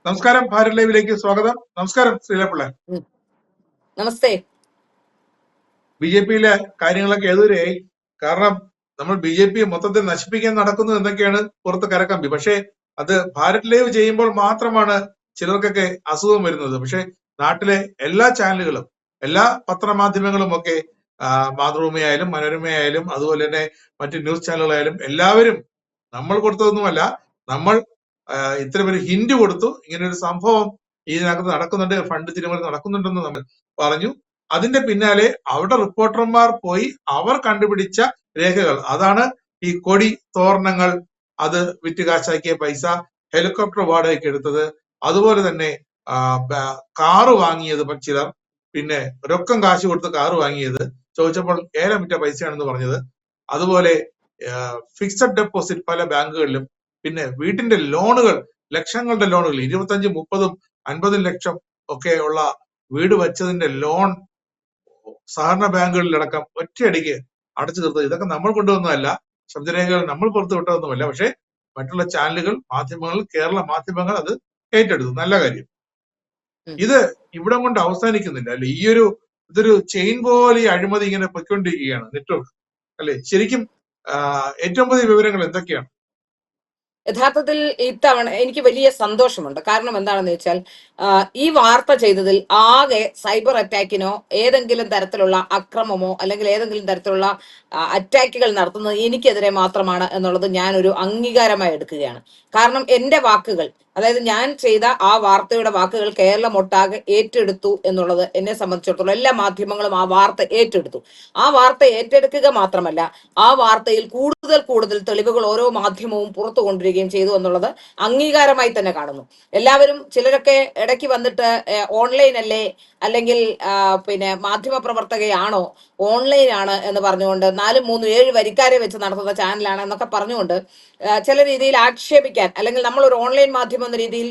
നമസ്കാരം, ഭാരത് ലൈവിലേക്ക് സ്വാഗതം. നമസ്കാരം ശ്രീലപിള്ള. നമസ്തേ. ബി.ജെ.പിയിലെ കാര്യങ്ങളൊക്കെ ഏതുവരെയായി? കാരണം നമ്മൾ ബി.ജെ.പി മൊത്തത്തിൽ നശിപ്പിക്കാൻ നടക്കുന്നു എന്നൊക്കെയാണ് പുറത്ത് കരക്കമ്പി. പക്ഷേ അത് ഭാരത് ലൈവ് ചെയ്യുമ്പോൾ മാത്രമാണ് ചിലർക്കൊക്കെ അസുഖം വരുന്നത്. പക്ഷെ നാട്ടിലെ എല്ലാ ചാനലുകളും, എല്ലാ പത്രമാധ്യമങ്ങളും ഒക്കെ, മാതൃഭൂമിയായാലും മനോരമയായാലും അതുപോലെ തന്നെ മറ്റ് ന്യൂസ് ചാനലുകളായാലും എല്ലാവരും നമ്മൾ കൊടുത്തതൊന്നുമല്ല, നമ്മൾ ഇത്ര ഒരു ഹിന്റ് കൊടുത്തു, ഇങ്ങനെ ഒരു സംഭവം ഇതിനകത്ത് നടക്കുന്നുണ്ട്, ഫണ്ട് തിരിമറി നടക്കുന്നുണ്ടെന്ന് നമ്മൾ പറഞ്ഞു. അതിന്റെ പിന്നാലെ അവിടെ റിപ്പോർട്ടർമാർ പോയി അവർ കണ്ടുപിടിച്ച രേഖകൾ, അതാണ് ഈ കൊടി തോരണങ്ങൾ, അത് വിറ്റ് കാശാക്കിയ പൈസ, ഹെലികോപ്റ്റർ വാടകയ്ക്ക് എടുത്തത്, അതുപോലെ തന്നെ കാറ് വാങ്ങിയത് ചിലർ, പിന്നെ രൊക്കം കാശ് കൊടുത്ത് കാറ് വാങ്ങിയത്, ചോദിച്ചപ്പോൾ ഏലം വിറ്റ പൈസയാണെന്ന് പറഞ്ഞത്, അതുപോലെ ഫിക്സഡ് ഡെപ്പോസിറ്റ് പല ബാങ്കുകളിലും, പിന്നെ വീട്ടിന്റെ ലോണുകൾ, ലക്ഷങ്ങളുടെ ലോണുകൾ, 25, 30, 50 ലക്ഷം ഒക്കെ ഉള്ള വീട് വെച്ചതിന്റെ ലോൺ സഹകരണ ബാങ്കുകളിലടക്കം ഒറ്റയടിക്ക് അടച്ചു തീർത്തത്. ഇതൊക്കെ നമ്മൾ കൊണ്ടുവന്നതല്ല, ശബ്ദരേഖകൾ നമ്മൾ പുറത്തു വിട്ടതൊന്നുമല്ല. പക്ഷെ മറ്റുള്ള ചാനലുകൾ, മാധ്യമങ്ങൾ, കേരള മാധ്യമങ്ങൾ അത് ഏറ്റെടുത്തു. നല്ല കാര്യം. ഇത് ഇവിടം കൊണ്ട് അവസാനിക്കുന്നില്ല അല്ലെ? ഇതൊരു ചെയിൻ പോലെ ഈ അഴിമതി ഇങ്ങനെ പൊയ്ക്കൊണ്ടിരിക്കുകയാണ്, നെറ്റ്വർക്ക് അല്ലെ? ശരിക്കും ഏറ്റവും പുതിയ വിവരങ്ങൾ എന്തൊക്കെയാണ്? യഥാർത്ഥത്തിൽ ഇത്തവണ എനിക്ക് വലിയ സന്തോഷമുണ്ട്. കാരണം എന്താണെന്ന് വെച്ചാൽ, ഈ വാർത്ത ചെയ്തതിൽ ആകെ സൈബർ അറ്റാക്കിനോ ഏതെങ്കിലും തരത്തിലുള്ള അക്രമമോ അല്ലെങ്കിൽ ഏതെങ്കിലും തരത്തിലുള്ള അറ്റാക്കുകൾ നടത്തുന്നത് എനിക്കെതിരെ മാത്രമാണ് എന്നുള്ളത് ഞാനൊരു അംഗീകാരമായി എടുക്കുകയാണ്. കാരണം എന്റെ വാക്കുകൾ, അതായത് ഞാൻ ചെയ്ത ആ വാർത്തയുടെ വാക്കുകൾ കേരളം ഒട്ടാകെ ഏറ്റെടുത്തു എന്നുള്ളത് എന്നെ സംബന്ധിച്ചിടത്തോളം എല്ലാ മാധ്യമങ്ങളും ആ വാർത്ത ഏറ്റെടുത്തു. ആ വാർത്ത ഏറ്റെടുക്കുക മാത്രമല്ല, ആ വാർത്തയിൽ കൂടുതൽ തെളിവുകൾ ഓരോ മാധ്യമവും പുറത്തു കൊണ്ടുവരികയും ചെയ്തു എന്നുള്ളത് അംഗീകാരമായി തന്നെ കാണുന്നു. എല്ലാവരും, ചിലരൊക്കെ ഇടയ്ക്ക് വന്നിട്ട് ഓൺലൈൻ അല്ലേ, അല്ലെങ്കിൽ പിന്നെ മാധ്യമ പ്രവർത്തകയാണോ, ഓൺലൈൻ ആണ് എന്ന് പറഞ്ഞുകൊണ്ട് 4, 3, 7 വരിക്കാരെ വെച്ച് നടത്തുന്ന ചാനലാണ് എന്നൊക്കെ പറഞ്ഞുകൊണ്ട് ചില രീതിയിൽ ആക്ഷേപിക്കാൻ, അല്ലെങ്കിൽ നമ്മൾ ഒരു ഓൺലൈൻ മാധ്യമം എന്ന രീതിയിൽ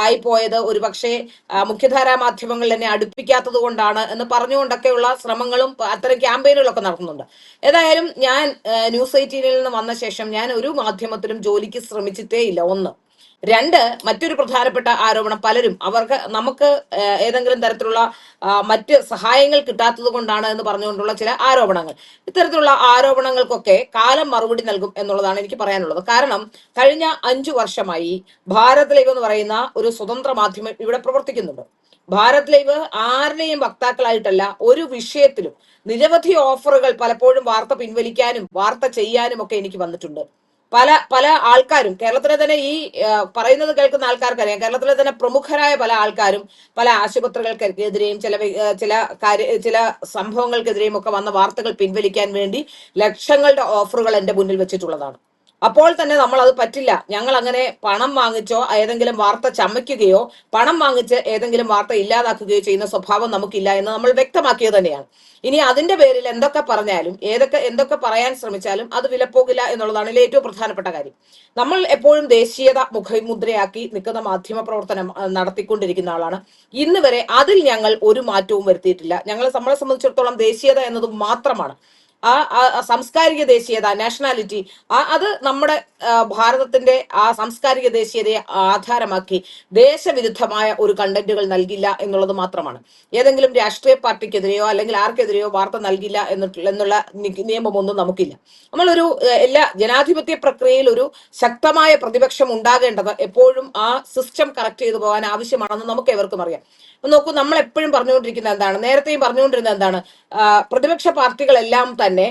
ആയിപ്പോയത് ഒരു പക്ഷേ മുഖ്യധാരാ മാധ്യമങ്ങൾ എന്നെ അടുപ്പിക്കാത്തത് കൊണ്ടാണ് എന്ന് പറഞ്ഞുകൊണ്ടൊക്കെയുള്ള ശ്രമങ്ങളും അത്തരം ക്യാമ്പയിനുകളൊക്കെ നടത്തുന്നുണ്ട്. ഏതായാലും ഞാൻ ന്യൂസ് 18 നിന്ന് വന്ന ശേഷം ഞാൻ ഒരു മാധ്യമത്തിലും ജോലിക്ക് ശ്രമിച്ചിട്ടേ ഇല്ല. 1. 2, മറ്റൊരു പ്രധാനപ്പെട്ട ആരോപണം, പലരും നമുക്ക് ഏതെങ്കിലും തരത്തിലുള്ള മറ്റ് സഹായങ്ങൾ കിട്ടാത്തത് കൊണ്ടാണ് എന്ന് പറഞ്ഞുകൊണ്ടുള്ള ചില ആരോപണങ്ങൾ. ഇത്തരത്തിലുള്ള ആരോപണങ്ങൾക്കൊക്കെ കാലം മറുപടി നൽകും എന്നുള്ളതാണ് എനിക്ക് പറയാനുള്ളത്. കാരണം കഴിഞ്ഞ 5 വർഷമായി ഭാരത് ലൈവ് എന്ന് പറയുന്ന ഒരു സ്വതന്ത്ര മാധ്യമം ഇവിടെ പ്രവർത്തിക്കുന്നുണ്ട്. ഭാരത് ലൈവ് ആരുടെയും വക്താക്കളായിട്ടല്ല, ഒരു വിഷയത്തിലും നിരവധി ഓഫറുകൾ പലപ്പോഴും വാർത്ത പിൻവലിക്കാനും വാർത്ത ചെയ്യാനും ഒക്കെ എനിക്ക് വന്നിട്ടുണ്ട്. പല ആൾക്കാരും, കേരളത്തിലെ തന്നെ ഈ പറയുന്നത് കേൾക്കുന്ന ആൾക്കാർക്കറിയാം, കേരളത്തിലെ തന്നെ പ്രമുഖരായ പല ആൾക്കാരും പല ആശുപത്രികൾക്കെതിരെയും ചില സംഭവങ്ങൾക്കെതിരെയും ഒക്കെ വന്ന വാർത്തകൾ പിൻവലിക്കാൻ വേണ്ടി ലക്ഷങ്ങളുടെ ഓഫറുകൾ എന്റെ മുന്നിൽ വെച്ചിട്ടുള്ളതാണ്. അപ്പോൾ തന്നെ നമ്മൾ അത് പറ്റില്ല, ഞങ്ങൾ അങ്ങനെ പണം വാങ്ങിച്ചോ ഏതെങ്കിലും വാർത്ത ചമയ്ക്കുകയോ പണം വാങ്ങിച്ച് ഏതെങ്കിലും വാർത്ത ഇല്ലാതാക്കുകയോ ചെയ്യുന്ന സ്വഭാവം നമുക്കില്ല എന്ന് നമ്മൾ വ്യക്തമാക്കിയത് തന്നെയാണ്. ഇനി അതിന്റെ പേരിൽ എന്തൊക്കെ പറഞ്ഞാലും എന്തൊക്കെ പറയാൻ ശ്രമിച്ചാലും അത് വിലപ്പോകില്ല എന്നുള്ളതാണ് ഇതിലെ ഏറ്റവും പ്രധാനപ്പെട്ട കാര്യം. നമ്മൾ എപ്പോഴും ദേശീയത മുഖമുദ്രയാക്കി നിൽക്കുന്ന മാധ്യമ പ്രവർത്തനം നടത്തിക്കൊണ്ടിരിക്കുന്ന ആളാണ്. ഇന്ന് വരെ അതിൽ ഞങ്ങൾ ഒരു മാറ്റവും വരുത്തിയിട്ടില്ല. നമ്മളെ സംബന്ധിച്ചിടത്തോളം ദേശീയത എന്നത് മാത്രമാണ്. ആ സാംസ്കാരിക ദേശീയത, നാഷണാലിറ്റി, അത് നമ്മുടെ ഭാരതത്തിന്റെ ആ സാംസ്കാരിക ദേശീയതയെ ആധാരമാക്കി ദേശവിരുദ്ധമായ ഒരു കണ്ടന്റുകൾ നൽകില്ല എന്നുള്ളത് മാത്രമാണ്. ഏതെങ്കിലും രാഷ്ട്രീയ പാർട്ടിക്കെതിരെയോ അല്ലെങ്കിൽ ആർക്കെതിരെയോ വാർത്ത നൽകില്ല എന്നുള്ള നിയമമൊന്നും നമുക്കില്ല. നമ്മളൊരു എല്ലാ ജനാധിപത്യ പ്രക്രിയയിൽ ഒരു ശക്തമായ പ്രതിപക്ഷം ഉണ്ടാകേണ്ടത് എപ്പോഴും ആ സിസ്റ്റം കറക്റ്റ് ചെയ്തു പോകാൻ ആവശ്യമാണെന്ന് നമുക്ക് എവർക്കും അറിയാം. നോക്കൂ, നമ്മൾ എപ്പോഴും പറഞ്ഞുകൊണ്ടിരിക്കുന്നത് എന്താണ്, നേരത്തെയും പറഞ്ഞുകൊണ്ടിരുന്നത് എന്താണ്, പ്രതിപക്ഷ പാർട്ടികളെല്ലാം തന്നെ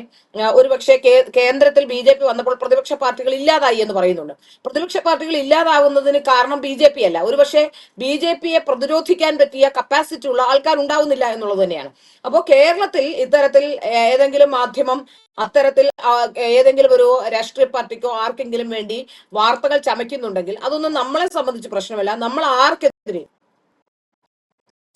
ഒരുപക്ഷെ കേന്ദ്രത്തിൽ BJP വന്നപ്പോൾ പ്രതിപക്ഷ പാർട്ടികൾ ഇല്ലാതായി എന്ന് പറയുന്നുണ്ട്. പ്രതിപക്ഷ പാർട്ടികൾ ഇല്ലാതാകുന്നതിന് കാരണം BJP അല്ല, ഒരുപക്ഷെ BJPയെ പ്രതിരോധിക്കാൻ പറ്റിയ കപ്പാസിറ്റി ഉള്ള ആൾക്കാർ ഉണ്ടാവുന്നില്ല എന്നുള്ളത് തന്നെയാണ്. അപ്പോൾ കേരളത്തിൽ ഇത്തരത്തിൽ ഏതെങ്കിലും മാധ്യമം അത്തരത്തിൽ ഏതെങ്കിലും ഒരു രാഷ്ട്രീയ പാർട്ടിക്കോ ആർക്കെങ്കിലും വേണ്ടി വാർത്തകൾ ചമയ്ക്കുന്നുണ്ടെങ്കിൽ അതൊന്നും നമ്മളെ സംബന്ധിച്ച് പ്രശ്നമല്ല. നമ്മൾ ആർക്കെതിരെ,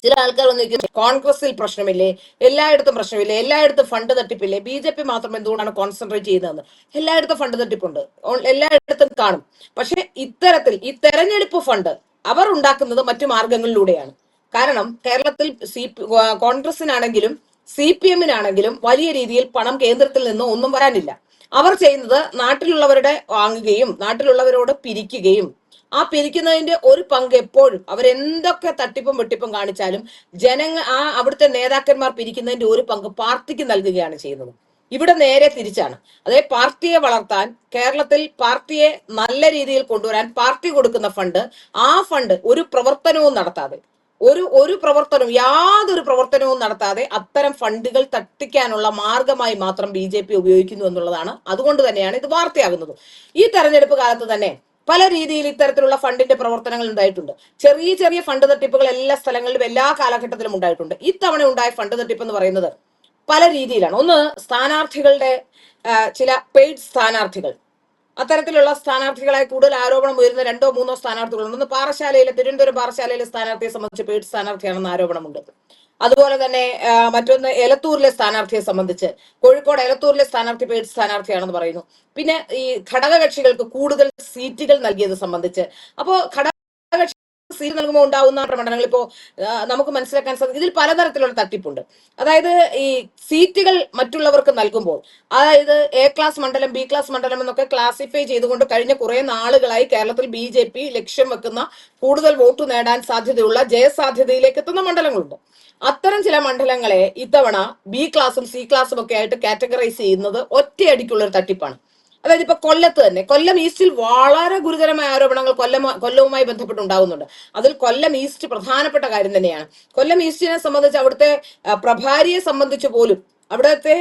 ചില ആൾക്കാർ വന്നിരിക്കുന്നു, കോൺഗ്രസിൽ പ്രശ്നമില്ലേ, എല്ലായിടത്തും പ്രശ്നമില്ലേ, എല്ലായിടത്തും ഫണ്ട് തട്ടിപ്പില്ലേ, BJP മാത്രം എന്തുകൊണ്ടാണ് കോൺസെൻട്രേറ്റ് ചെയ്യുന്നതെന്ന്. എല്ലായിടത്തും ഫണ്ട് തട്ടിപ്പുണ്ട്, എല്ലായിടത്തും കാണും. പക്ഷെ ഇത്തരത്തിൽ ഈ തെരഞ്ഞെടുപ്പ് ഫണ്ട് അവർ ഉണ്ടാക്കുന്നത് മറ്റു മാർഗങ്ങളിലൂടെയാണ്. കാരണം കേരളത്തിൽ കോൺഗ്രസിനാണെങ്കിലും CPM-നാണെങ്കിലും വലിയ രീതിയിൽ പണം കേന്ദ്രത്തിൽ നിന്ന് ഒന്നും വരാനില്ല. അവർ ചെയ്യുന്നത് നാട്ടിലുള്ളവരുടെ വാങ്ങുകയും നാട്ടിലുള്ളവരോട് പിരിക്കുകയും ആ പിരിക്കുന്നതിന്റെ ഒരു പങ്ക് എപ്പോഴും അവരെന്തൊക്കെ തട്ടിപ്പും വെട്ടിപ്പും കാണിച്ചാലും അവിടുത്തെ നേതാക്കന്മാർ പിരിക്കുന്നതിന്റെ ഒരു പങ്ക് പാർട്ടിക്ക് നൽകുകയാണ് ചെയ്യുന്നത്. ഇവിടെ നേരെ തിരിച്ചാണ്. അതായത് പാർട്ടിയെ വളർത്താൻ, കേരളത്തിൽ പാർട്ടിയെ നല്ല രീതിയിൽ കൊണ്ടുവരാൻ പാർട്ടി കൊടുക്കുന്ന ഫണ്ട്, ആ ഫണ്ട് ഒരു പ്രവർത്തനവും നടത്താതെ, യാതൊരു പ്രവർത്തനവും നടത്താതെ അത്തരം ഫണ്ടുകൾ തട്ടിക്കാനുള്ള മാർഗമായി മാത്രം BJP ഉപയോഗിക്കുന്നു എന്നുള്ളതാണ്. അതുകൊണ്ട് തന്നെയാണ് ഇത് വാർത്തയാകുന്നത്. ഈ തെരഞ്ഞെടുപ്പ് കാലത്ത് തന്നെ പല രീതിയിൽ ഇത്തരത്തിലുള്ള ഫണ്ടിന്റെ പ്രവർത്തനങ്ങൾ ഉണ്ടായിട്ടുണ്ട്. ചെറിയ ചെറിയ ഫണ്ട് തട്ടിപ്പുകൾ എല്ലാ സ്ഥലങ്ങളിലും എല്ലാ കാലഘട്ടത്തിലും ഉണ്ടായിട്ടുണ്ട്. ഇത്തവണ ഉണ്ടായ ഫണ്ട് തട്ടിപ്പ് എന്ന് പറയുന്നത് പല രീതിയിലാണ്. ഒന്ന്, സ്ഥാനാർത്ഥികളുടെ ചില പെയ്ഡ് സ്ഥാനാർത്ഥികൾ, അത്തരത്തിലുള്ള സ്ഥാനാർത്ഥികളായി കൂടുതൽ ആരോപണം ഉയരുന്ന 2 or 3 സ്ഥാനാർത്ഥികളുണ്ട്. ഒന്ന് തിരുവനന്തപുരം പാറശാലയിലെ സ്ഥാനാർത്ഥിയെ സംബന്ധിച്ച് പെയ്ഡ് സ്ഥാനാർത്ഥിയാണെന്ന് ആരോപണമുണ്ട്. അതുപോലെ തന്നെ മറ്റൊന്ന് എലത്തൂരിലെ സ്ഥാനാർത്ഥിയെ സംബന്ധിച്ച്, കോഴിക്കോട് എലത്തൂരിലെ സ്ഥാനാർത്ഥി പെയ്ഡ് സ്ഥാനാർത്ഥിയാണെന്ന് പറയുന്നു. പിന്നെ ഈ ഘടകകക്ഷികൾക്ക് കൂടുതൽ സീറ്റുകൾ നൽകിയത് സംബന്ധിച്ച്, അപ്പോ ഘടകകക്ഷി സീറ്റ് നൽകുമ്പോൾ ഉണ്ടാവുന്ന മണ്ഡലങ്ങൾ ഇപ്പോ നമുക്ക് മനസ്സിലാക്കാൻ സാധിക്കും. ഇതിൽ പലതരത്തിലുള്ള തട്ടിപ്പുണ്ട്. അതായത് ഈ സീറ്റുകൾ മറ്റുള്ളവർക്ക് നൽകുമ്പോൾ, അതായത് A ക്ലാസ് മണ്ഡലം, B ക്ലാസ് മണ്ഡലം എന്നൊക്കെ ക്ലാസിഫൈ ചെയ്തുകൊണ്ട് കഴിഞ്ഞ കുറെ നാളുകളായി കേരളത്തിൽ BJP ലക്ഷ്യം വെക്കുന്ന, കൂടുതൽ വോട്ട് നേടാൻ സാധ്യതയുള്ള, ജയസാധ്യതയിലേക്ക് എത്തുന്ന മണ്ഡലങ്ങളുണ്ട്. അത്തരം ചില മണ്ഡലങ്ങളെ ഇത്തവണ B ക്ലാസും C ക്ലാസും ഒക്കെ ആയിട്ട് കാറ്റഗറൈസ് ചെയ്യുന്നത് ഒറ്റയടിക്കുള്ള ഒരു തട്ടിപ്പാണ്. അതായത് ഇപ്പൊ കൊല്ലത്ത് തന്നെ, കൊല്ലം ഈസ്റ്റിൽ വളരെ ഗുരുതരമായ ആരോപണങ്ങൾ കൊല്ലവുമായി ബന്ധപ്പെട്ടുണ്ടാകുന്നുണ്ട്. അതിൽ കൊല്ലം ഈസ്റ്റ് പ്രധാനപ്പെട്ട കാര്യം തന്നെയാണ്. കൊല്ലം ഈസ്റ്റിനെ സംബന്ധിച്ച് അവിടുത്തെ പ്രഭാരിയെ സംബന്ധിച്ച് പോലും, അവിടുത്തെ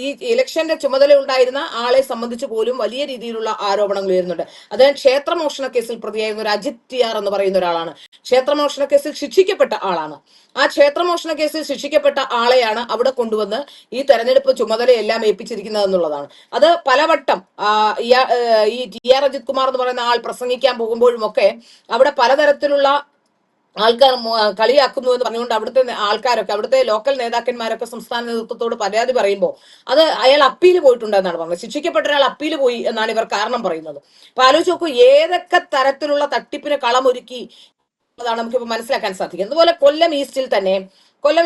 ഈ ഇലക്ഷന്റെ ചുമതല ഉണ്ടായിരുന്ന ആളെ സംബന്ധിച്ച് പോലും വലിയ രീതിയിലുള്ള ആരോപണങ്ങൾ ഉയരുന്നുണ്ട്. അദ്ദേഹം ക്ഷേത്രമോഷണ കേസിൽ പ്രതിയായിരുന്ന ഒരു അജിത് TR എന്ന് പറയുന്ന ഒരാളാണ്. ക്ഷേത്രമോഷണ കേസിൽ ശിക്ഷിക്കപ്പെട്ട ആളാണ്. ആ ക്ഷേത്രമോഷണ കേസിൽ ശിക്ഷിക്കപ്പെട്ട ആളെയാണ് അവിടെ കൊണ്ടുവന്ന് ഈ തെരഞ്ഞെടുപ്പ് ചുമതലയെല്ലാം ഏൽപ്പിച്ചിരിക്കുന്നത് എന്നുള്ളതാണ്. അത് പലവട്ടം ഈ TR അജിത് കുമാർ എന്ന് പറയുന്ന ആൾ പ്രസംഗിക്കാൻ പോകുമ്പോഴും ഒക്കെ അവിടെ പലതരത്തിലുള്ള ആൾക്കാർ കളിയാക്കുന്നു എന്ന് പറഞ്ഞുകൊണ്ട് അവിടുത്തെ ആൾക്കാരൊക്കെ, അവിടുത്തെ ലോക്കൽ നേതാക്കന്മാരൊക്കെ സംസ്ഥാന നേതൃത്വത്തോട് പരാതി പറയുമ്പോൾ അത് അയാൾ അപ്പീൽ പോയിട്ടുണ്ടെന്നാണ് പറഞ്ഞത്. ശിക്ഷിക്കപ്പെട്ട ഒരാൾ അപ്പീൽ പോയി എന്നാണ് ഇവർ കാരണം പറയുന്നത്. അപ്പൊ ആലോചിച്ച് നോക്കൂ, ഏതൊക്കെ തരത്തിലുള്ള തട്ടിപ്പിന് കളമൊരുക്കി ാണ് നമുക്കിപ്പോ മനസ്സിലാക്കാൻ സാധിക്കും. അതുപോലെ കൊല്ലം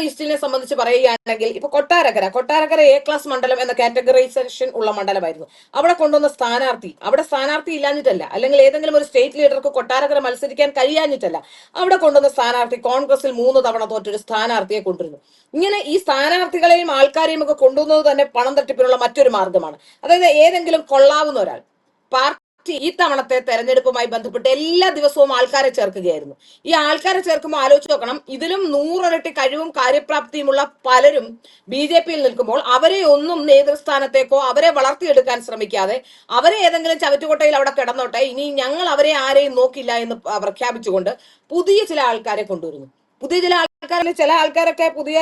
ഈസ്റ്റിനെ സംബന്ധിച്ച് പറയുകയാണെങ്കിൽ, ഇപ്പൊ കൊട്ടാരക്കര A ക്ലാസ് മണ്ഡലം എന്ന കാറ്റഗറൈസേഷൻ ഉള്ള മണ്ഡലമായിരുന്നു. അവിടെ കൊണ്ടുവന്ന സ്ഥാനാർത്ഥി ഇല്ലാഞ്ഞിട്ടല്ല, അല്ലെങ്കിൽ ഏതെങ്കിലും ഒരു സ്റ്റേറ്റ് ലീഡർക്ക് കൊട്ടാരക്കര മത്സരിക്കാൻ കഴിയാഞ്ഞിട്ടല്ല, അവിടെ കൊണ്ടുവന്ന സ്ഥാനാർത്ഥി കോൺഗ്രസിൽ 3 തവണ തോറ്റൊരു സ്ഥാനാർത്ഥിയെ കൊണ്ടുവരുന്നു. ഇങ്ങനെ ഈ സ്ഥാനാർത്ഥികളെയും ആൾക്കാരെയും ഒക്കെ കൊണ്ടുവന്നത് തന്നെ പണം തട്ടിപ്പിനുള്ള മറ്റൊരു മാർഗമാണ്. അതായത് ഏതെങ്കിലും കൊള്ളാവുന്ന ഒരാൾ, ഈ തവണത്തെ തെരഞ്ഞെടുപ്പുമായി ബന്ധപ്പെട്ട് എല്ലാ ദിവസവും ആൾക്കാരെ ചേർക്കുകയായിരുന്നു. ഈ ആൾക്കാരെ ചേർക്കുമ്പോൾ ആലോചിച്ച് നോക്കണം, ഇതിലും 100 ഇരട്ടി കഴിവും കാര്യപ്രാപ്തിയുമുള്ള പലരും BJP-യിൽ നിൽക്കുമ്പോൾ അവരെ ഒന്നും നേതൃസ്ഥാനത്തേക്കോ അവരെ വളർത്തിയെടുക്കാൻ ശ്രമിക്കാതെ, അവരെ ഏതെങ്കിലും ചവറ്റുകൊട്ടയിൽ അവിടെ കിടന്നോട്ടെ, ഇനി ഞങ്ങൾ അവരെ ആരെയും നോക്കില്ല എന്ന് പ്രഖ്യാപിച്ചുകൊണ്ട് പുതിയ ചില ആൾക്കാരെ കൊണ്ടുവരുന്നു. ചില ആൾക്കാരൊക്കെ പുതിയ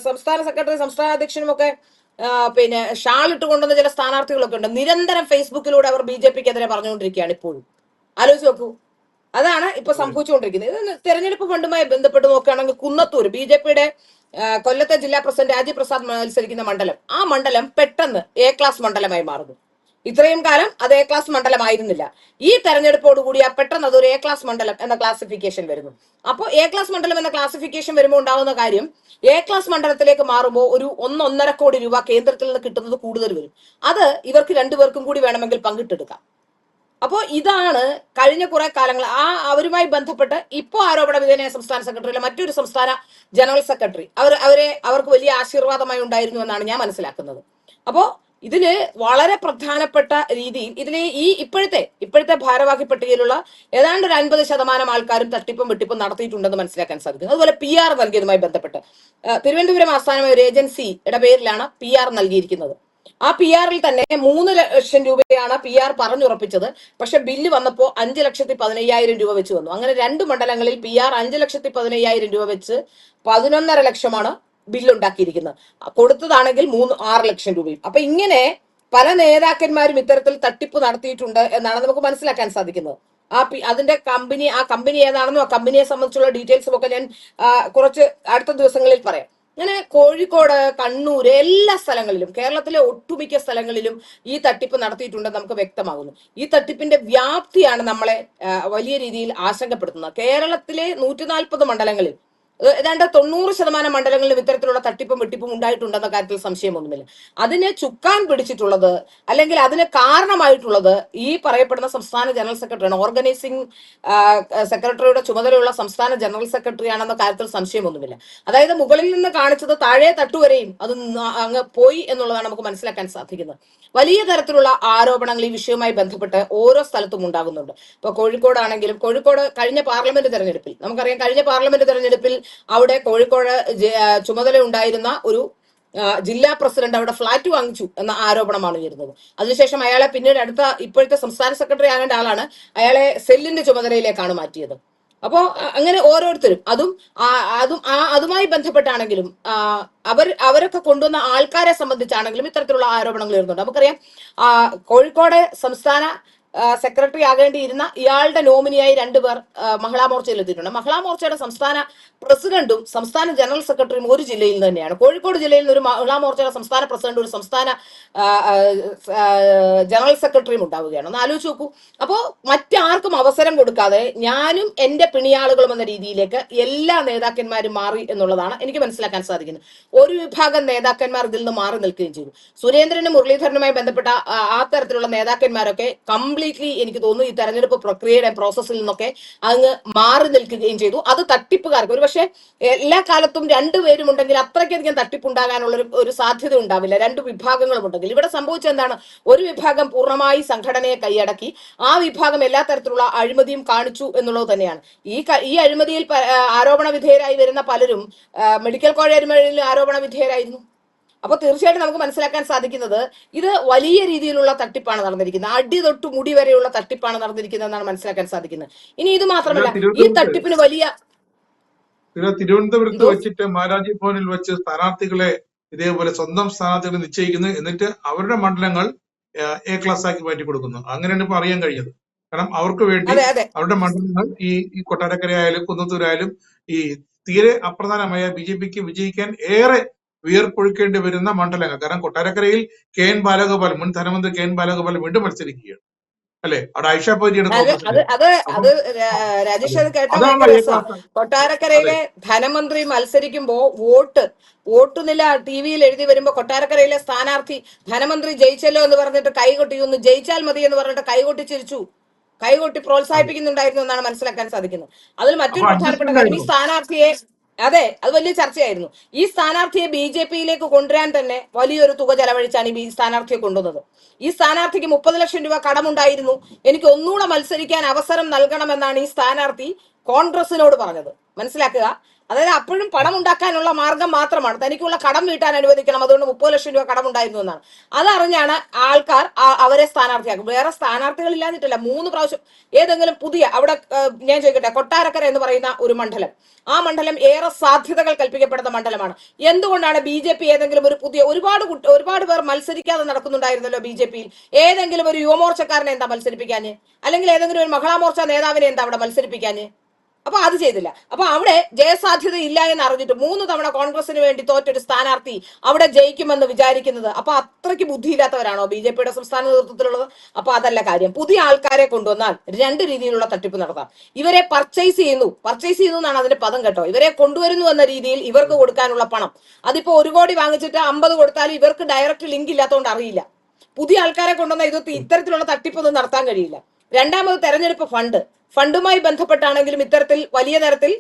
സംസ്ഥാന സെക്രട്ടറി, സംസ്ഥാന അധ്യക്ഷനും ഒക്കെ പിന്നെ ഷാൾ ഇട്ട് കൊണ്ടുവന്ന ചില സ്ഥാനാർത്ഥികളൊക്കെ ഉണ്ട്. നിരന്തരം ഫേസ്ബുക്കിലൂടെ അവർ BJP-ക്കെതിരെ പറഞ്ഞുകൊണ്ടിരിക്കുകയാണ് ഇപ്പോഴും. ആലോചിച്ച് നോക്കൂ, അതാണ് ഇപ്പൊ സംഭവിച്ചുകൊണ്ടിരിക്കുന്നത്. ഇത് തെരഞ്ഞെടുപ്പ് ഫണ്ടുമായി ബന്ധപ്പെട്ട് നോക്കുകയാണെങ്കിൽ കുന്നത്തൂർ BJP-യുടെ കൊല്ലത്തെ ജില്ലാ പ്രസിഡന്റ് രാജീവ് പ്രസാദ് മത്സരിക്കുന്ന മണ്ഡലം, ആ മണ്ഡലം പെട്ടെന്ന് A ക്ലാസ് മണ്ഡലമായി മാറുന്നു. ഇത്രയും കാലം അത് A ക്ലാസ് മണ്ഡലമായിരുന്നില്ല. ഈ തെരഞ്ഞെടുപ്പോടുകൂടി പെട്ടെന്ന് അതൊരു A ക്ലാസ് മണ്ഡലം എന്ന ക്ലാസിഫിക്കേഷൻ വരുന്നു. അപ്പോൾ A ക്ലാസ് മണ്ഡലം എന്ന ക്ലാസിഫിക്കേഷൻ വരുമ്പോൾ ഉണ്ടാകുന്ന കാര്യം, A ക്ലാസ് മണ്ഡലത്തിലേക്ക് മാറുമ്പോൾ ഒരു 1-1.5 കോടി രൂപ കേന്ദ്രത്തിൽ നിന്ന് കിട്ടുന്നത് കൂടുതൽ വരും. അത് ഇവർക്ക് 2 പേർക്കും കൂടി വേണമെങ്കിൽ പങ്കിട്ടെടുക്കാം. അപ്പോൾ ഇതാണ് കഴിഞ്ഞ കുറെ കാലങ്ങൾ അവരുമായി ബന്ധപ്പെട്ട് ഇപ്പോൾ ആരോപണ വിധേയനായ സംസ്ഥാന സെക്രട്ടറിയിലെ മറ്റൊരു സംസ്ഥാന ജനറൽ സെക്രട്ടറി അവർക്ക് വലിയ ആശീർവാദമായി ഉണ്ടായിരുന്നു എന്നാണ് ഞാൻ മനസ്സിലാക്കുന്നത്. അപ്പോ ഇതില് വളരെ പ്രധാനപ്പെട്ട രീതിയിൽ ഇതിലെ ഇപ്പോഴത്തെ ഭാരവാഹി പട്ടികയിലുള്ള ഏതാണ്ട് ഒരു 50% ആൾക്കാരും തട്ടിപ്പും വെട്ടിപ്പും നടത്തിയിട്ടുണ്ടെന്ന് മനസ്സിലാക്കാൻ സാധിക്കും. അതുപോലെ PR നൽകിയതുമായി ബന്ധപ്പെട്ട് തിരുവനന്തപുരം ആസ്ഥാനമായ ഒരു ഏജൻസിയുടെ പേരിലാണ് PR നൽകിയിരിക്കുന്നത്. ആ PR-ൽ തന്നെ 3 ലക്ഷം രൂപയാണ് PR പറഞ്ഞുറപ്പിച്ചത്. പക്ഷെ ബില്ല് വന്നപ്പോൾ 5,15,000 രൂപ വെച്ച് വന്നു. അങ്ങനെ 2 മണ്ഡലങ്ങളിൽ PR 5,15,000 രൂപ വെച്ച് 11.5 ലക്ഷമാണ് ബില്ലുണ്ടാക്കിയിരിക്കുന്നത്. കൊടുത്തതാണെങ്കിൽ 6 ലക്ഷം രൂപയും. അപ്പൊ ഇങ്ങനെ പല നേതാക്കന്മാരും ഇത്തരത്തിൽ തട്ടിപ്പ് നടത്തിയിട്ടുണ്ട് എന്നാണ് നമുക്ക് മനസ്സിലാക്കാൻ സാധിക്കുന്നത്. അതിന്റെ കമ്പനി ഏതാണെന്നും ആ കമ്പനിയെ സംബന്ധിച്ചുള്ള ഡീറ്റെയിൽസും ഒക്കെ ഞാൻ കുറച്ച് അടുത്ത ദിവസങ്ങളിൽ പറയാം. അങ്ങനെ കോഴിക്കോട്, കണ്ണൂർ, എല്ലാ സ്ഥലങ്ങളിലും, കേരളത്തിലെ ഒട്ടുമിക്ക സ്ഥലങ്ങളിലും ഈ തട്ടിപ്പ് നടത്തിയിട്ടുണ്ടെന്ന് നമുക്ക് വ്യക്തമാകുന്നു. ഈ തട്ടിപ്പിന്റെ വ്യാപ്തിയാണ് നമ്മളെ വലിയ രീതിയിൽ ആശങ്കപ്പെടുത്തുന്നത്. കേരളത്തിലെ 140 മണ്ഡലങ്ങളിൽ ഏതാണ്ട് 90% മണ്ഡലങ്ങളിലും ഇത്തരത്തിലുള്ള തട്ടിപ്പും വെട്ടിപ്പും ഉണ്ടായിട്ടുണ്ടെന്ന കാര്യത്തിൽ സംശയമൊന്നുമില്ല. അതിനെ ചുക്കാൻ പിടിച്ചിട്ടുള്ളത് അല്ലെങ്കിൽ അതിന് കാരണമായിട്ടുള്ളത് ഈ പറയപ്പെടുന്ന സംസ്ഥാന ജനറൽ സെക്രട്ടറിയാണ്. ഓർഗനൈസിംഗ് സെക്രട്ടറിയുടെ ചുമതലയുള്ള സംസ്ഥാന ജനറൽ സെക്രട്ടറി ആണെന്ന കാര്യത്തിൽ സംശയമൊന്നുമില്ല. അതായത് മുകളിൽ നിന്ന് കാണിച്ചത് താഴെ തട്ടുവരെയും അത് അങ്ങ് പോയി എന്നുള്ളതാണ് നമുക്ക് മനസ്സിലാക്കാൻ സാധിക്കുന്നത്. വലിയ തരത്തിലുള്ള ആരോപണങ്ങൾ ഈ വിഷയവുമായി ബന്ധപ്പെട്ട് ഓരോ സ്ഥലത്തും ഉണ്ടാകുന്നുണ്ട്. ഇപ്പൊ കോഴിക്കോടാണെങ്കിലും, കോഴിക്കോട് കഴിഞ്ഞ പാർലമെന്റ് തെരഞ്ഞെടുപ്പിൽ നമുക്കറിയാം, കഴിഞ്ഞ പാർലമെന്റ് തെരഞ്ഞെടുപ്പിൽ അവിടെ കോഴിക്കോട് ചുമതല ഉണ്ടായിരുന്ന ഒരു ജില്ലാ പ്രസിഡന്റ് അവിടെ ഫ്ളാറ്റ് വാങ്ങിച്ചു എന്ന ആരോപണമാണ് വരുന്നത്. അതിനുശേഷം അയാളെ പിന്നീട് ഇപ്പോഴത്തെ സംസ്ഥാന സെക്രട്ടറി ആകേണ്ട ആളാണ്, അയാളെ സെല്ലിന്റെ ചുമതലയിലേക്കാണ് മാറ്റിയത്. അപ്പോ അങ്ങനെ ഓരോരുത്തരും അതുമായി ബന്ധപ്പെട്ടാണെങ്കിലും അവരൊക്കെ കൊണ്ടുവന്ന ആൾക്കാരെ സംബന്ധിച്ചാണെങ്കിലും ഇത്തരത്തിലുള്ള ആരോപണങ്ങൾ വരുന്നുണ്ട്. നമുക്കറിയാം കോഴിക്കോട് സംസ്ഥാന സെക്രട്ടറി ആകേണ്ടിയിരുന്ന ഇയാളുടെ നോമിനിയായി 2 പേർ മഹിളാ മോർച്ചയിൽ എത്തിയിട്ടുണ്ട്. മഹിളാ മോർച്ചയുടെ സംസ്ഥാന പ്രസിഡന്റും സംസ്ഥാന ജനറൽ സെക്രട്ടറിയും ഒരു ജില്ലയിൽ തന്നെയാണ്. കോഴിക്കോട് ജില്ലയിൽ നിന്ന് ഒരു മഹിളാ മോർച്ചയുടെ സംസ്ഥാന പ്രസിഡന്റും ഒരു സംസ്ഥാന ജനറൽ സെക്രട്ടറിയും ഉണ്ടാവുകയാണ്. ഒന്ന് ആലോചിച്ച് നോക്കൂ. അപ്പോൾ മറ്റാർക്കും അവസരം കൊടുക്കാതെ ഞാനും എന്റെ പിണിയാളുകളും എന്ന രീതിയിലേക്ക് എല്ലാ നേതാക്കന്മാരും മാറി എന്നുള്ളതാണ് എനിക്ക് മനസ്സിലാക്കാൻ സാധിക്കുന്നത്. ഒരു വിഭാഗം നേതാക്കന്മാർ ഇതിൽ നിന്ന് മാറി നിൽക്കുകയും ചെയ്തു. സുരേന്ദ്രനും മുരളീധരനുമായി ബന്ധപ്പെട്ട ആ തരത്തിലുള്ള നേതാക്കന്മാരൊക്കെ കംപ്ലീറ്റ്ലി എനിക്ക് തോന്നുന്നു ഈ തെരഞ്ഞെടുപ്പ് പ്രക്രിയയുടെ പ്രോസസ്സിൽ നിന്നൊക്കെ അങ്ങ് മാറി നിൽക്കുകയും ചെയ്തു. അത് തട്ടിപ്പുകാർക്ക് ഒരുപക്ഷെ എല്ലാ കാലത്തും 2 പേരും ഉണ്ടെങ്കിൽ അത്രയ്ക്കധികം തട്ടിപ്പുണ്ടാകാനുള്ള ഒരു സാധ്യത ഉണ്ടാവില്ല. 2 വിഭാഗങ്ങളും ഉണ്ടെങ്കിൽ. ഇവിടെ സംഭവിച്ചത് എന്താണ്? ഒരു വിഭാഗം പൂർണ്ണമായി സംഘടനയെ കൈയടക്കി, ആ വിഭാഗം എല്ലാ തരത്തിലുള്ള അഴിമതിയും കാണിച്ചു എന്നുള്ളത് തന്നെയാണ്. ഈ അഴിമതിയിൽ ആരോപണ വിധേയരായി വരുന്ന പലരും മെഡിക്കൽ കോളേജ് അഴിമതിയിൽ ആരോപണ വിധേയരായിരുന്നു. അപ്പൊ തീർച്ചയായിട്ടും നമുക്ക് മനസ്സിലാക്കാൻ സാധിക്കുന്നത് ഇത് വലിയ രീതിയിലുള്ള തട്ടിപ്പാണ് നടന്നിരിക്കുന്നത്. അടി തൊട്ട് മുടി വരെയുള്ള തട്ടിപ്പാണ് നടന്നിരിക്കുന്നത് എന്നാണ് മനസ്സിലാക്കാൻ സാധിക്കുന്നത്. ഇനി ഇത് മാത്രമല്ല, ഈ തട്ടിപ്പിന് വലിയ തിരുവനന്തപുരത്ത് വെച്ചിട്ട് മഹാരാജി ഭവനിൽ വെച്ച് സ്ഥാനാർത്ഥികളെ ഇതേപോലെ സ്വന്തം സ്ഥാനാർത്ഥികളെ നിശ്ചയിക്കുന്നു, എന്നിട്ട് അവരുടെ മണ്ഡലങ്ങൾ എ ക്ലാസ് ആക്കി മാറ്റി കൊടുക്കുന്നു. അങ്ങനെയാണ് ഇപ്പൊ അറിയാൻ കഴിഞ്ഞത്. കാരണം അവർക്ക് വേണ്ടി അവരുടെ മണ്ഡലങ്ങൾ ഈ കൊട്ടാരക്കരയായാലും കുന്നത്തൂരായാലും ഈ തീരെ അപ്രധാനമായ BJPക്ക് വിജയിക്കാൻ ഏറെ വിയർപ്പൊഴുക്കേണ്ടി വരുന്ന മണ്ഡലങ്ങൾ. കാരണം കൊട്ടാരക്കരയിൽ KN ബാലഗോപാൽ, മുൻ ധനമന്ത്രി KN ബാലഗോപാൽ വീണ്ടും മത്സരിക്കുകയാണ്, അല്ലെ? അവിടെ ഐഷ പറ്റിയാണ്. രാജേഷ്, അത് കേട്ടാൽ കൊട്ടാരക്കരയിലെ ധനമന്ത്രി മത്സരിക്കുമ്പോ വോട്ടുനില TV-യിൽ എഴുതി വരുമ്പോ കൊട്ടാരക്കരയിലെ സ്ഥാനാർത്ഥി ധനമന്ത്രി ജയിച്ചല്ലോ എന്ന് പറഞ്ഞിട്ട് കൈകൊട്ടി, ഒന്ന് ജയിച്ചാൽ മതി എന്ന് പറഞ്ഞിട്ട് കൈകൊട്ടി ചിരിച്ചു, കൈകൊട്ടി പ്രോത്സാഹിപ്പിക്കുന്നുണ്ടായിരുന്നു എന്നാണ് മനസ്സിലാക്കാൻ സാധിക്കുന്നത്. അതിൽ മറ്റൊരു പ്രധാനപ്പെട്ട കാര്യം, ഈ സ്ഥാനാർത്ഥിയെ അത് വലിയ ചർച്ചയായിരുന്നു. ഈ സ്ഥാനാർത്ഥിയെ BJPയിലേക്ക് കൊണ്ടുവരാൻ തന്നെ വലിയൊരു തുക ചെലവഴിച്ചാണ് ഈ സ്ഥാനാർത്ഥിയെ കൊണ്ടുവന്നത്. ഈ സ്ഥാനാർത്ഥിക്ക് 30 ലക്ഷം രൂപ കടമുണ്ടായിരുന്നു. എനിക്ക് ഒന്നുകൂടെ മത്സരിക്കാൻ അവസരം നൽകണമെന്നാണ് ഈ സ്ഥാനാർത്ഥി കോൺഗ്രസിനോട് പറഞ്ഞത്. മനസ്സിലാക്കുക. അതായത് അപ്പോഴും പണം ഉണ്ടാക്കാനുള്ള മാർഗം മാത്രമാണ്, തനിക്കുള്ള കടം വീട്ടാൻ അനുവദിക്കണം, അതുകൊണ്ട് 30 ലക്ഷം രൂപ കടമുണ്ടായിരുന്നു എന്നാണ്. അതറിഞ്ഞാണ് ആൾക്കാർ അവരെ സ്ഥാനാർത്ഥിയാക്കും. വേറെ സ്ഥാനാർത്ഥികൾ ഇല്ലാഞ്ഞിട്ടില്ല. 3 പ്രാവശ്യം ഏതെങ്കിലും പുതിയ അവിടെ ഞാൻ ചോദിക്കട്ടെ, കൊട്ടാരക്കര എന്ന് പറയുന്ന ഒരു മണ്ഡലം, ആ മണ്ഡലം ഏറെ സാധ്യതകൾ കൽപ്പിക്കപ്പെടുന്ന മണ്ഡലമാണ്. എന്തുകൊണ്ടാണ് BJP ഏതെങ്കിലും ഒരു പുതിയ ഒരുപാട് പേർ മത്സരിക്കാതെ നടക്കുന്നുണ്ടായിരുന്നല്ലോ BJPയിൽ, ഏതെങ്കിലും ഒരു യുവമോർച്ചക്കാരനെ എന്താ മത്സരിപ്പിക്കാന്? അല്ലെങ്കിൽ ഏതെങ്കിലും ഒരു മഹിളാ മോർച്ച നേതാവിനെ എന്താ അവിടെ മത്സരിപ്പിക്കാന്? അപ്പൊ അത് ചെയ്തില്ല. അപ്പൊ അവിടെ ജയസാധ്യത ഇല്ല എന്ന് അറിഞ്ഞിട്ട് 3 തവണ കോൺഗ്രസിന് വേണ്ടി തോറ്റൊരു സ്ഥാനാർത്ഥി അവിടെ ജയിക്കുമെന്ന് വിചാരിക്കുന്നത് അപ്പൊ അത്രയ്ക്ക് ബുദ്ധിയില്ലാത്തവരാണോ BJPയുടെ സംസ്ഥാന നേതൃത്വത്തിലുള്ളത്? അപ്പൊ അതല്ല കാര്യം. പുതിയ ആൾക്കാരെ കൊണ്ടുവന്നാൽ 2 രീതിയിലുള്ള തട്ടിപ്പ് നടത്താം. ഇവരെ പർച്ചേസ് ചെയ്യുന്നു എന്നാണ് അതിന്റെ പദം കേട്ടോ. ഇവരെ കൊണ്ടുവരുന്നു എന്ന രീതിയിൽ ഇവർക്ക് കൊടുക്കാനുള്ള പണം, അതിപ്പോ 1 കോടി വാങ്ങിച്ചിട്ട് 50 കൊടുത്താൽ ഇവർക്ക് ഡയറക്റ്റ് ലിങ്ക് ഇല്ലാത്തതുകൊണ്ട് അറിയില്ല. പുതിയ ആൾക്കാരെ കൊണ്ടുവന്നാൽ ഇത്തരത്തിലുള്ള തട്ടിപ്പൊന്നും നടത്താൻ കഴിയില്ല. രണ്ടാമത് തെരഞ്ഞെടുപ്പ് ഫണ്ടുമായി ബന്ധപ്പെട്ടാണെങ്കിലും ഇത്തരത്തിൽ വലിയ തരത്തിൽ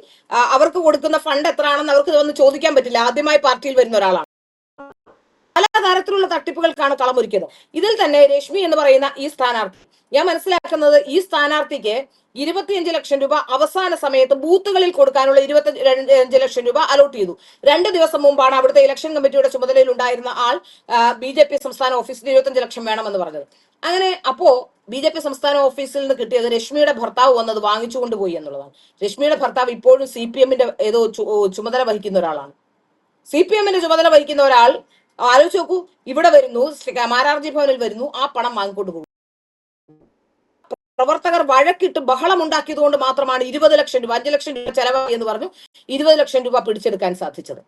അവർക്ക് കൊടുക്കുന്ന ഫണ്ട് എത്രയാണെന്ന് അവർക്ക് വന്ന് ചോദിക്കാൻ പറ്റില്ല. ആദ്യമായി പാർട്ടിയിൽ വരുന്ന ഒരാളാണ്. പല തരത്തിലുള്ള തട്ടിപ്പുകൾക്കാണ് കളമൊരുക്കിയത്. ഇതിൽ തന്നെ രശ്മി എന്ന് പറയുന്ന ഈ സ്ഥാനാർത്ഥി, ഞാൻ മനസ്സിലാക്കുന്നത് ഈ സ്ഥാനാർത്ഥിക്ക് 25 ലക്ഷം രൂപ അവസാന സമയത്ത് ബൂത്തുകളിൽ കൊടുക്കാനുള്ള 25 ലക്ഷം രൂപ അലോട്ട് ചെയ്തു. 2 ദിവസം മുമ്പാണ് അവിടുത്തെ ഇലക്ഷൻ കമ്മിറ്റിയുടെ ചുമതലയിൽ ഉണ്ടായിരുന്ന ആൾ BJP സംസ്ഥാന ഓഫീസിൽ 25 ലക്ഷം വേണമെന്ന് പറഞ്ഞത്. അങ്ങനെ അപ്പോ BJP സംസ്ഥാന ഓഫീസിൽ നിന്ന് കിട്ടിയത് രശ്മിയുടെ ഭർത്താവ് വന്നത് വാങ്ങിച്ചുകൊണ്ട് പോയി എന്നുള്ളതാണ്. രശ്മിയുടെ ഭർത്താവ് ഇപ്പോഴും CPM-ന്റെ ഏതോ ചുമതല വഹിക്കുന്ന ഒരാളാണ്. CPM-ന്റെ ചുമതല വഹിക്കുന്ന ഒരാൾ ആലോചിച്ച് നോക്കൂ, ഇവിടെ വരുന്നു, മാരാർജി ഭവനിൽ വരുന്നു, ആ പണം വാങ്ങിക്കൊണ്ട് പോകും. പ്രവർത്തകർ വഴക്കിട്ട് ബഹളം ഉണ്ടാക്കിയത് കൊണ്ട് മാത്രമാണ് 20 ലക്ഷം രൂപ, 5 ലക്ഷം രൂപ ചെലവായി എന്ന് പറഞ്ഞു 20 ലക്ഷം രൂപ പിടിച്ചെടുക്കാൻ സാധിച്ചത്.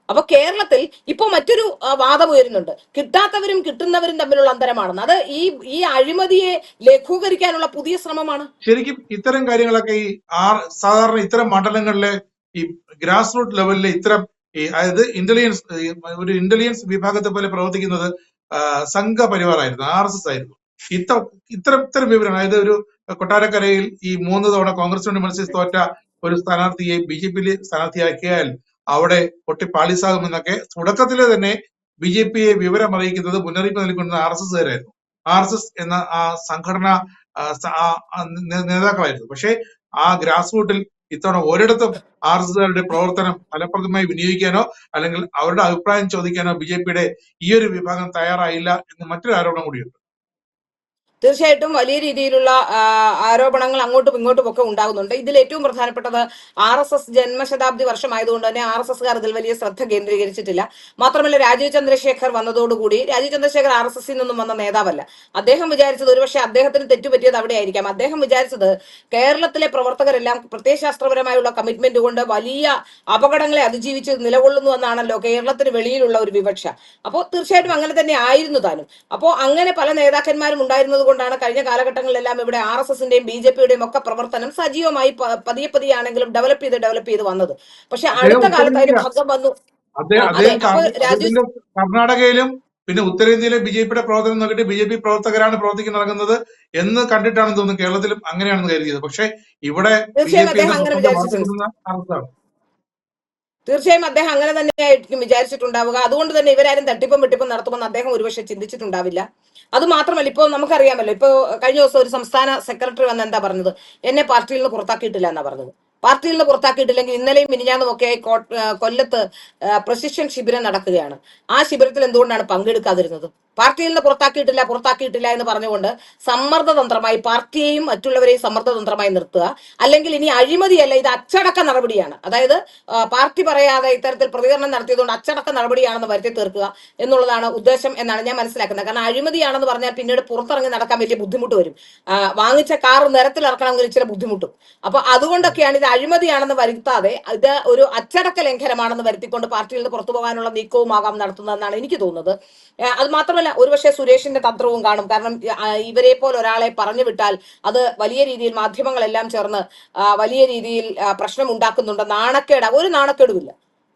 അപ്പൊ കേരളത്തിൽ ഇപ്പോ മറ്റൊരു വാദം ഉയരുന്നുണ്ട്, കിട്ടാത്തവരും കിട്ടുന്നവരും തമ്മിലുള്ള അന്തരമാണെന്ന്. അത് ഈ അഴിമതിയെ ലഘൂകരിക്കാനുള്ള പുതിയ ശ്രമമാണ്. ശരിക്കും ഇത്തരം കാര്യങ്ങളൊക്കെ സാധാരണ ഇത്തരം മണ്ഡലങ്ങളിലെ ഈ ഗ്രാസ് റൂട്ട് ലെവലിലെ ഇത്തരം അതായത് ഇന്റലിജൻസ് ഒരു ഇന്റലിജൻസ് വിഭാഗത്തെ പോലെ പ്രവർത്തിക്കുന്നത് സംഘപരിവാറായിരുന്നു, RSS ആയിരുന്നു. ഇത്തരം വിവരം, അതായത് ഒരു കൊട്ടാരക്കരയിൽ ഈ 3 തവണ കോൺഗ്രസ് വേണ്ടി മത്സരിച്ച് തോറ്റ ഒരു സ്ഥാനാർത്ഥിയെ BJP സ്ഥാനാർത്ഥിയാക്കിയാൽ അവിടെ പാളിസാകുമെന്നൊക്കെ തുടക്കത്തിലെ തന്നെ BJPയെ വിവരം അറിയിക്കുന്നത്, മുന്നറിയിപ്പ് നൽകുന്നത് RSSകാരായിരുന്നു. RSS എന്ന ആ സംഘടന നേതാക്കളായിരുന്നു. പക്ഷേ ആ ഗ്രാസ് റൂട്ടിൽ ഇത്തവണ ഒരിടത്തും RSSകാരുടെ പ്രവർത്തനം ഫലപ്രദമായി വിനിയോഗിക്കാനോ അല്ലെങ്കിൽ അവരുടെ അഭിപ്രായം ചോദിക്കാനോ BJPയുടെ ഈ ഒരു വിഭാഗം തയ്യാറായില്ല എന്ന് മറ്റൊരു ആരോപണം കൂടിയുണ്ട്. തീർച്ചയായിട്ടും വലിയ രീതിയിലുള്ള ആരോപണങ്ങൾ അങ്ങോട്ടും ഇങ്ങോട്ടും ഒക്കെ ഉണ്ടാകുന്നുണ്ട്. ഇതിൽ ഏറ്റവും പ്രധാനപ്പെട്ടത് RSS ജന്മശതാബ്ദി വർഷമായതുകൊണ്ട് തന്നെ RSSകാർ ഇതിൽ വലിയ ശ്രദ്ധ കേന്ദ്രീകരിച്ചിട്ടില്ല. മാത്രമല്ല, രാജീവ് ചന്ദ്രശേഖർ വന്നതോടുകൂടി, രാജീവ് ചന്ദ്രശേഖർ RSSൽ നിന്നും വന്ന നേതാവല്ല. അദ്ദേഹം വിചാരിച്ചത്, ഒരുപക്ഷെ അദ്ദേഹത്തിന് തെറ്റുപറ്റിയത് അവിടെ ആയിരിക്കാം, അദ്ദേഹം വിചാരിച്ചത് കേരളത്തിലെ പ്രവർത്തകരെല്ലാം പ്രത്യയശാസ്ത്രപരമായുള്ള കമ്മിറ്റ്മെന്റ് കൊണ്ട് വലിയ അപകടങ്ങളെ അതിജീവിച്ച് നിലകൊള്ളുന്നു എന്നാണല്ലോ കേരളത്തിന് വെളിയിലുള്ള ഒരു വിവക്ഷ. അപ്പോൾ തീർച്ചയായിട്ടും അങ്ങനെ തന്നെ ആയിരുന്നു താനും. അപ്പോൾ അങ്ങനെ പല നേതാക്കന്മാരും ഉണ്ടായിരുന്നത് കൊണ്ടാണ് കഴിഞ്ഞ കാലഘട്ടങ്ങളിലെല്ലാം ഇവിടെ RSSന്റെയും BJPയുടെയും ഒക്കെ പ്രവർത്തനം സജീവമായി പതിയെ ആണെങ്കിലും ഡെവലപ്പ് ചെയ്ത് വന്നത്. പക്ഷെ അടുത്ത കാലത്ത് അതിന് ഭംഗം വന്നു. കർണാടകയിലും പിന്നെ ഉത്തരേന്ത്യയിലെ BJPയുടെ പ്രവർത്തനം നോക്കിയിട്ട് BJP പ്രവർത്തകരാണ് പ്രവർത്തിക്കാൻ നടക്കുന്നത് എന്ന് കണ്ടിട്ടാണെന്ന് തോന്നുന്നു കേരളത്തിലും അങ്ങനെയാണെന്ന് കരുതിയത്. പക്ഷെ ഇവിടെ തീർച്ചയായും അദ്ദേഹം അങ്ങനെ തന്നെയായിരിക്കും വിചാരിച്ചിട്ടുണ്ടാവുക. അതുകൊണ്ട് തന്നെ ഇവരാരും തട്ടിപ്പും വെട്ടിപ്പും നടത്തുമെന്ന് അദ്ദേഹം ഒരുപക്ഷെ ചിന്തിച്ചിട്ടുണ്ടാവില്ല. അത് മാത്രമല്ല, ഇപ്പോൾ നമുക്കറിയാമല്ലോ, ഇപ്പോൾ കഴിഞ്ഞ ദിവസം ഒരു സംസ്ഥാന സെക്രട്ടറി വന്ന് എന്താ പറഞ്ഞത്, എന്നെ പാർട്ടിയിൽ നിന്ന് പുറത്താക്കിയിട്ടില്ല എന്നാ പറഞ്ഞത്. പാർട്ടിയിൽ നിന്ന് പുറത്താക്കിയിട്ടില്ലെങ്കിൽ ഇന്നലെയും മിനിഞ്ഞാന്നും ഒക്കെ കൊല്ലത്ത് പ്രശിക്ഷൺ ശിബിരം നടക്കുകയാണ്. ആ ശിബിരത്തിൽ എന്തുകൊണ്ടാണ് പങ്കെടുക്കാതിരുന്നത്? പാർട്ടിയിൽ നിന്ന് പുറത്താക്കിയിട്ടില്ല എന്ന് പറഞ്ഞുകൊണ്ട് സമ്മർദ്ദതന്ത്രമായി പാർട്ടിയെയും മറ്റുള്ളവരെയും സമ്മർദ്ദതന്ത്രമായി നിർത്തുക. അല്ലെങ്കിൽ ഇനി അഴിമതിയല്ല, ഇത് അച്ചടക്ക നടപടിയാണ്, അതായത് പാർട്ടി പറയാതെ ഇത്തരത്തിൽ പ്രതികരണം നടത്തിയതുകൊണ്ട് അച്ചടക്ക നടപടിയാണെന്ന് വരുത്തി തീർക്കുക എന്നുള്ളതാണ് ഉദ്ദേശം എന്നാണ് ഞാൻ മനസ്സിലാക്കുന്നത്. കാരണം അഴിമതിയാണെന്ന് പറഞ്ഞാൽ പിന്നീട് പുറത്തിറങ്ങി നടക്കാൻ വലിയ ബുദ്ധിമുട്ട് വരും. വാങ്ങിച്ച കാർ നിരത്തിലിറക്കണമെങ്കിൽ ഇച്ചിരി ബുദ്ധിമുട്ടും. അപ്പൊ അതുകൊണ്ടൊക്കെയാണ് ഇത് അഴിമതിയാണെന്ന് വരുത്താതെ ഇത് ഒരു അച്ചടക്ക ലംഘനമാണെന്ന് വരുത്തിക്കൊണ്ട് പാർട്ടിയിൽ നിന്ന് പുറത്തു പോകാനുള്ള നീക്കവുമാകാം നടത്തുന്നതെന്നാണ് എനിക്ക് തോന്നുന്നത്. അത് മാത്രമല്ല, ഒരുപക്ഷെ സുരേഷിന്റെ തന്ത്രവും കാണും. കാരണം ഇവരെ പോലെ ഒരാളെ പറഞ്ഞു വിട്ടാൽ അത് വലിയ രീതിയിൽ മാധ്യമങ്ങളെല്ലാം ചേർന്ന് വലിയ രീതിയിൽ പ്രശ്നം ഉണ്ടാക്കുന്നുണ്ട്. ഒരു നാണക്കേടുമില്ല,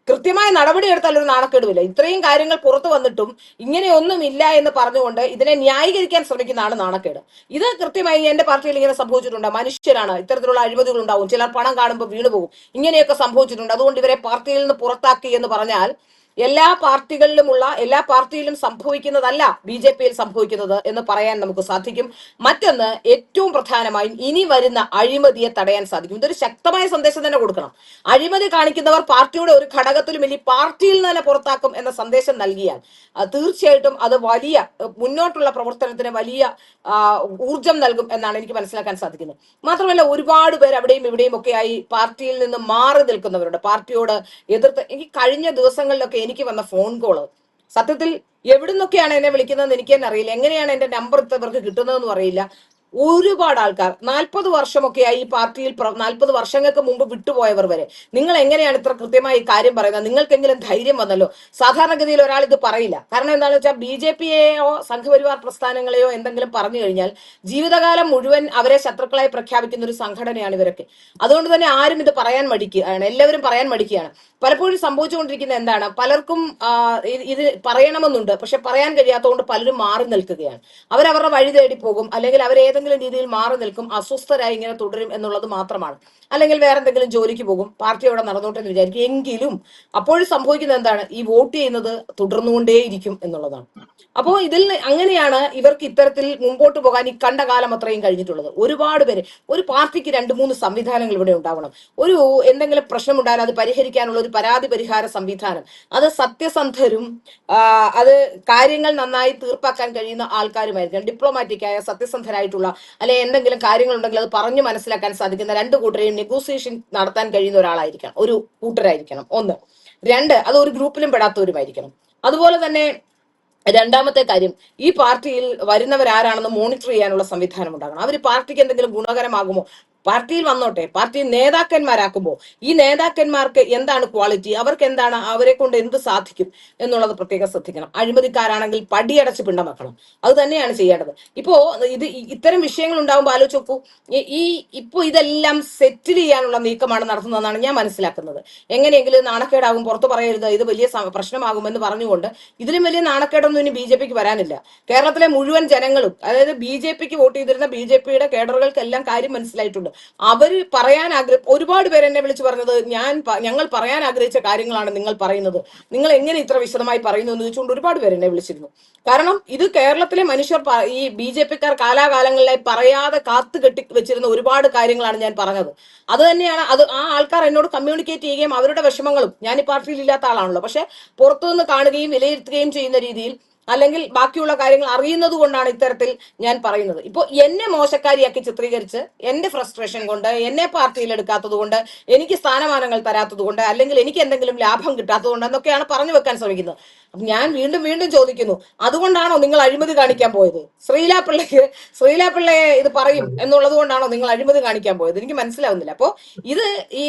കൃത്യമായ നടപടി എടുത്താൽ ഒരു നാണക്കേടുമില്ല. ഇത്രയും കാര്യങ്ങൾ പുറത്തു വന്നിട്ടും ഇങ്ങനെയൊന്നുമില്ല എന്ന് പറഞ്ഞുകൊണ്ട് ഇതിനെ ന്യായീകരിക്കാൻ ശ്രമിക്കുന്നതാണ് നാണക്കേട്. ഇത് കൃത്യമായി എന്റെ പാർട്ടിയിൽ ഇങ്ങനെ സംഭവിച്ചിട്ടുണ്ട്. മനുഷ്യരാണ്, ഇത്തരത്തിലുള്ള അഴിമതികൾ ഉണ്ടാവും, ചിലർ പണം കാണുമ്പോൾ വീണുപോകും, ഇങ്ങനെയൊക്കെ സംഭവിച്ചിട്ടുണ്ട്. അതുകൊണ്ട് ഇവരെ പാർട്ടിയിൽ നിന്ന് പുറത്താക്കി എന്ന് പറഞ്ഞാൽ എല്ലാ പാർട്ടിയിലും സംഭവിക്കുന്നതല്ല BJPയിൽ സംഭവിക്കുന്നത് എന്ന് പറയാൻ നമുക്ക് സാധിക്കും. മറ്റൊന്ന്, ഏറ്റവും പ്രധാനമായും ഇനി വരുന്ന അഴിമതിയെ തടയാൻ സാധിക്കും. ഇതൊരു ശക്തമായ സന്ദേശം തന്നെ കൊടുക്കണം. അഴിമതി കാണിക്കുന്നവർ പാർട്ടിയുടെ ഒരു ഘടകത്തിലും ഇനി പാർട്ടിയിൽ നിന്ന് തന്നെ പുറത്താക്കും എന്ന സന്ദേശം നൽകിയാൽ തീർച്ചയായിട്ടും അത് വലിയ മുന്നോട്ടുള്ള പ്രവർത്തനത്തിന് വലിയ ഊർജം നൽകും എന്നാണ് എനിക്ക് മനസ്സിലാക്കാൻ സാധിക്കുന്നത്. മാത്രമല്ല, ഒരുപാട് പേർ അവിടെയും ഇവിടെയും ഒക്കെയായി പാർട്ടിയിൽ നിന്ന് മാറി നിൽക്കുന്നവരുണ്ട്, പാർട്ടിയോട് എതിർത്ത്. എനിക്ക് കഴിഞ്ഞ ദിവസങ്ങളിലൊക്കെ എനിക്ക് വന്ന ഫോൺ കോള്, സത്യത്തിൽ എവിടുന്നൊക്കെയാണ് എന്നെ വിളിക്കുന്നതെന്ന് എനിക്ക് തന്നെ അറിയില്ല, എങ്ങനെയാണ് എന്റെ നമ്പർ ഇവർക്ക് കിട്ടുന്നതെന്നും അറിയില്ല. ഒരുപാട് ആൾക്കാർ 40 വർഷമൊക്കെയായി ഈ പാർട്ടിയിൽ 40 വർഷങ്ങൾക്ക് മുമ്പ് വിട്ടുപോയവർ വരെ, നിങ്ങൾ എങ്ങനെയാണ് ഇത്ര കൃത്യമായി ഈ കാര്യം പറയുന്നത്? നിങ്ങൾക്കെങ്കിലും ധൈര്യം വന്നല്ലോ. സാധാരണഗതിയിൽ ഒരാൾ ഇത് പറയില്ല. കാരണം എന്താണെന്ന് വെച്ചാൽ BJPയെയോ സംഘപരിവാർ പ്രസ്ഥാനങ്ങളെയോ എന്തെങ്കിലും പറഞ്ഞു കഴിഞ്ഞാൽ ജീവിതകാലം മുഴുവൻ അവരെ ശത്രുക്കളായി പ്രഖ്യാപിക്കുന്ന ഒരു സംഘടനയാണ് ഇവരൊക്കെ. അതുകൊണ്ട് തന്നെ ആരും ഇത് പറയാൻ മടിക്കുകയാണ്, എല്ലാവരും പറയാൻ മടിക്കുകയാണ്. പലപ്പോഴും സംഭവിച്ചുകൊണ്ടിരിക്കുന്നത് എന്താണ്, പലർക്കും ഇത് പറയണമെന്നുണ്ട്, പക്ഷെ പറയാൻ കഴിയാത്തതുകൊണ്ട് പലരും മാറി നിൽക്കുകയാണ്. അവരവരുടെ വഴി തേടി പോകും, അല്ലെങ്കിൽ അവരേതെങ്കിലും രീതിയിൽ മാറി നിൽക്കും, അസ്വസ്ഥരായി ഇങ്ങനെ തുടരും എന്നുള്ളത് മാത്രമാണ്. അല്ലെങ്കിൽ വേറെ എന്തെങ്കിലും ജോലിക്ക് പോകും, പാർട്ടി അവിടെ നടന്നോട്ടെ എന്ന് വിചാരിക്കും. എങ്കിലും അപ്പോഴും സംഭവിക്കുന്നത് എന്താണ്, ഈ വോട്ട് ചെയ്യുന്നത് തുടർന്നുകൊണ്ടേയിരിക്കും എന്നുള്ളതാണ്. അപ്പോൾ ഇതിൽ അങ്ങനെയാണ് ഇവർക്ക് ഇത്തരത്തിൽ മുമ്പോട്ട് പോകാൻ ഈ കണ്ട കാലം അത്രയും കഴിഞ്ഞിട്ടുള്ളത്. ഒരുപാട് പേര്, ഒരു പാർട്ടിക്ക് 2-3 സംവിധാനങ്ങൾ ഇവിടെ ഉണ്ടാവണം. എന്തെങ്കിലും പ്രശ്നമുണ്ടായാൽ അത് പരിഹരിക്കാനുള്ള ഒരു പരാതി പരിഹാര സംവിധാനം, അത് സത്യസന്ധരും അത് കാര്യങ്ങൾ നന്നായി തീർപ്പാക്കാൻ കഴിയുന്ന ആൾക്കാരുമായിരിക്കണം. ഡിപ്ലോമാറ്റിക്കായ സത്യസന്ധരായിട്ടുള്ള, അല്ലെ എന്തെങ്കിലും കാര്യങ്ങൾ ഉണ്ടെങ്കിൽ അത് പറഞ്ഞു മനസ്സിലാക്കാൻ സാധിക്കുന്ന, 2 കൂട്ടരെയും നെഗോസിയേഷൻ നടത്താൻ കഴിയുന്ന ഒരാളായിരിക്കണം, ഒരു കൂട്ടരായിരിക്കണം. 1. 2, അത് ഒരു ഗ്രൂപ്പിലും പെടാത്തവരുമായിരിക്കണം. അതുപോലെ തന്നെ രണ്ടാമത്തെ കാര്യം, ഈ പാർട്ടിയിൽ വരുന്നവരാരാണെന്ന് മോണിറ്റർ ചെയ്യാനുള്ള സംവിധാനം ഉണ്ടാകണം. അവർ പാർട്ടിക്ക് എന്തെങ്കിലും ഗുണകരമാകുമോ, പാർട്ടിയിൽ വന്നോട്ടെ, പാർട്ടി നേതാക്കന്മാരാക്കുമ്പോൾ ഈ നേതാക്കന്മാർക്ക് എന്താണ് ക്വാളിറ്റി, അവർക്ക് എന്താണ്, അവരെ കൊണ്ട് എന്ത് സാധിക്കും എന്നുള്ളത് പ്രത്യേകം ശ്രദ്ധിക്കണം. അഴിമതിക്കാരാണെങ്കിൽ പടിയടച്ച് പിണ്ടമക്കണം. അത് തന്നെയാണ് ചെയ്യേണ്ടത്. ഇപ്പോ ഇത് ഇത്തരം വിഷയങ്ങൾ ഉണ്ടാകുമ്പോൾ ആലോചിച്ച് നോക്കൂ, ഈ ഇപ്പോ ഇതെല്ലാം സെറ്റിൽ ചെയ്യാനുള്ള നീക്കമാണ് നടത്തുന്നതെന്നാണ് ഞാൻ മനസ്സിലാക്കുന്നത്. എങ്ങനെയെങ്കിലും നാണക്കേടാകും, പുറത്തു പറയരുത്, ഇത് വലിയ പ്രശ്നമാകുമെന്ന് പറഞ്ഞുകൊണ്ട് ഇതിലും വലിയ നാണക്കേടൊന്നും ഇനി BJPക്ക് വരാനില്ല. കേരളത്തിലെ മുഴുവൻ ജനങ്ങളും, അതായത് BJPക്ക് വോട്ട് ചെയ്തിരുന്ന BJPയുടെ കേഡറുകൾക്കെല്ലാം കാര്യം മനസ്സിലായിട്ടുണ്ട്. അവര് പറയാൻ ഒരുപാട് പേര് എന്നെ വിളിച്ചു പറഞ്ഞത്, ഞങ്ങൾ പറയാൻ ആഗ്രഹിച്ച കാര്യങ്ങളാണ് നിങ്ങൾ പറയുന്നത്, നിങ്ങൾ എങ്ങനെ ഇത്ര വിശദമായി പറയുന്നു എന്ന് ചോദിച്ചുകൊണ്ട് ഒരുപാട് പേര് എന്നെ വിളിച്ചിരുന്നു. കാരണം ഇത് കേരളത്തിലെ മനുഷ്യർ, ഈ BJPക്കാർ കാലാകാലങ്ങളിലായി പറയാതെ കാത്തു കെട്ടി വെച്ചിരുന്ന ഒരുപാട് കാര്യങ്ങളാണ് ഞാൻ പറഞ്ഞത്. അത് തന്നെയാണ് ആ ആൾക്കാർ എന്നോട് കമ്മ്യൂണിക്കേറ്റ് ചെയ്യുകയും അവരുടെ വിഷമങ്ങളും, ഞാൻ ഈ പാർട്ടിയിൽ ഇല്ലാത്ത ആളാണല്ലോ, പക്ഷെ പുറത്തുനിന്ന് കാണുകയും വിലയിരുത്തുകയും ചെയ്യുന്ന രീതിയിൽ, അല്ലെങ്കിൽ ബാക്കിയുള്ള കാര്യങ്ങൾ അറിയുന്നത് കൊണ്ടാണ് ഇത്തരത്തിൽ ഞാൻ പറയുന്നത്. ഇപ്പോൾ എന്നെ മോശക്കാരിയാക്കി ചിത്രീകരിച്ച് എന്റെ ഫ്രസ്ട്രേഷൻ കൊണ്ട്, എന്നെ പാർട്ടിയിൽ എടുക്കാത്തത് കൊണ്ട്, എനിക്ക് സ്ഥാനമാനങ്ങൾ തരാത്തത് കൊണ്ട്, അല്ലെങ്കിൽ എനിക്ക് എന്തെങ്കിലും ലാഭം കിട്ടാത്തത് കൊണ്ട് എന്നൊക്കെയാണ് പറഞ്ഞു വെക്കാൻ ശ്രമിക്കുന്നത്. അപ്പൊ ഞാൻ വീണ്ടും വീണ്ടും ചോദിക്കുന്നു, അതുകൊണ്ടാണോ നിങ്ങൾ അഴിമതി കാണിക്കാൻ പോയത്? ശ്രീലാപിള്ളയെ ഇത് പറയും എന്നുള്ളത് കൊണ്ടാണോ നിങ്ങൾ അഴിമതി കാണിക്കാൻ പോയത്? എനിക്ക് മനസ്സിലാവുന്നില്ല. അപ്പോ ഇത് ഈ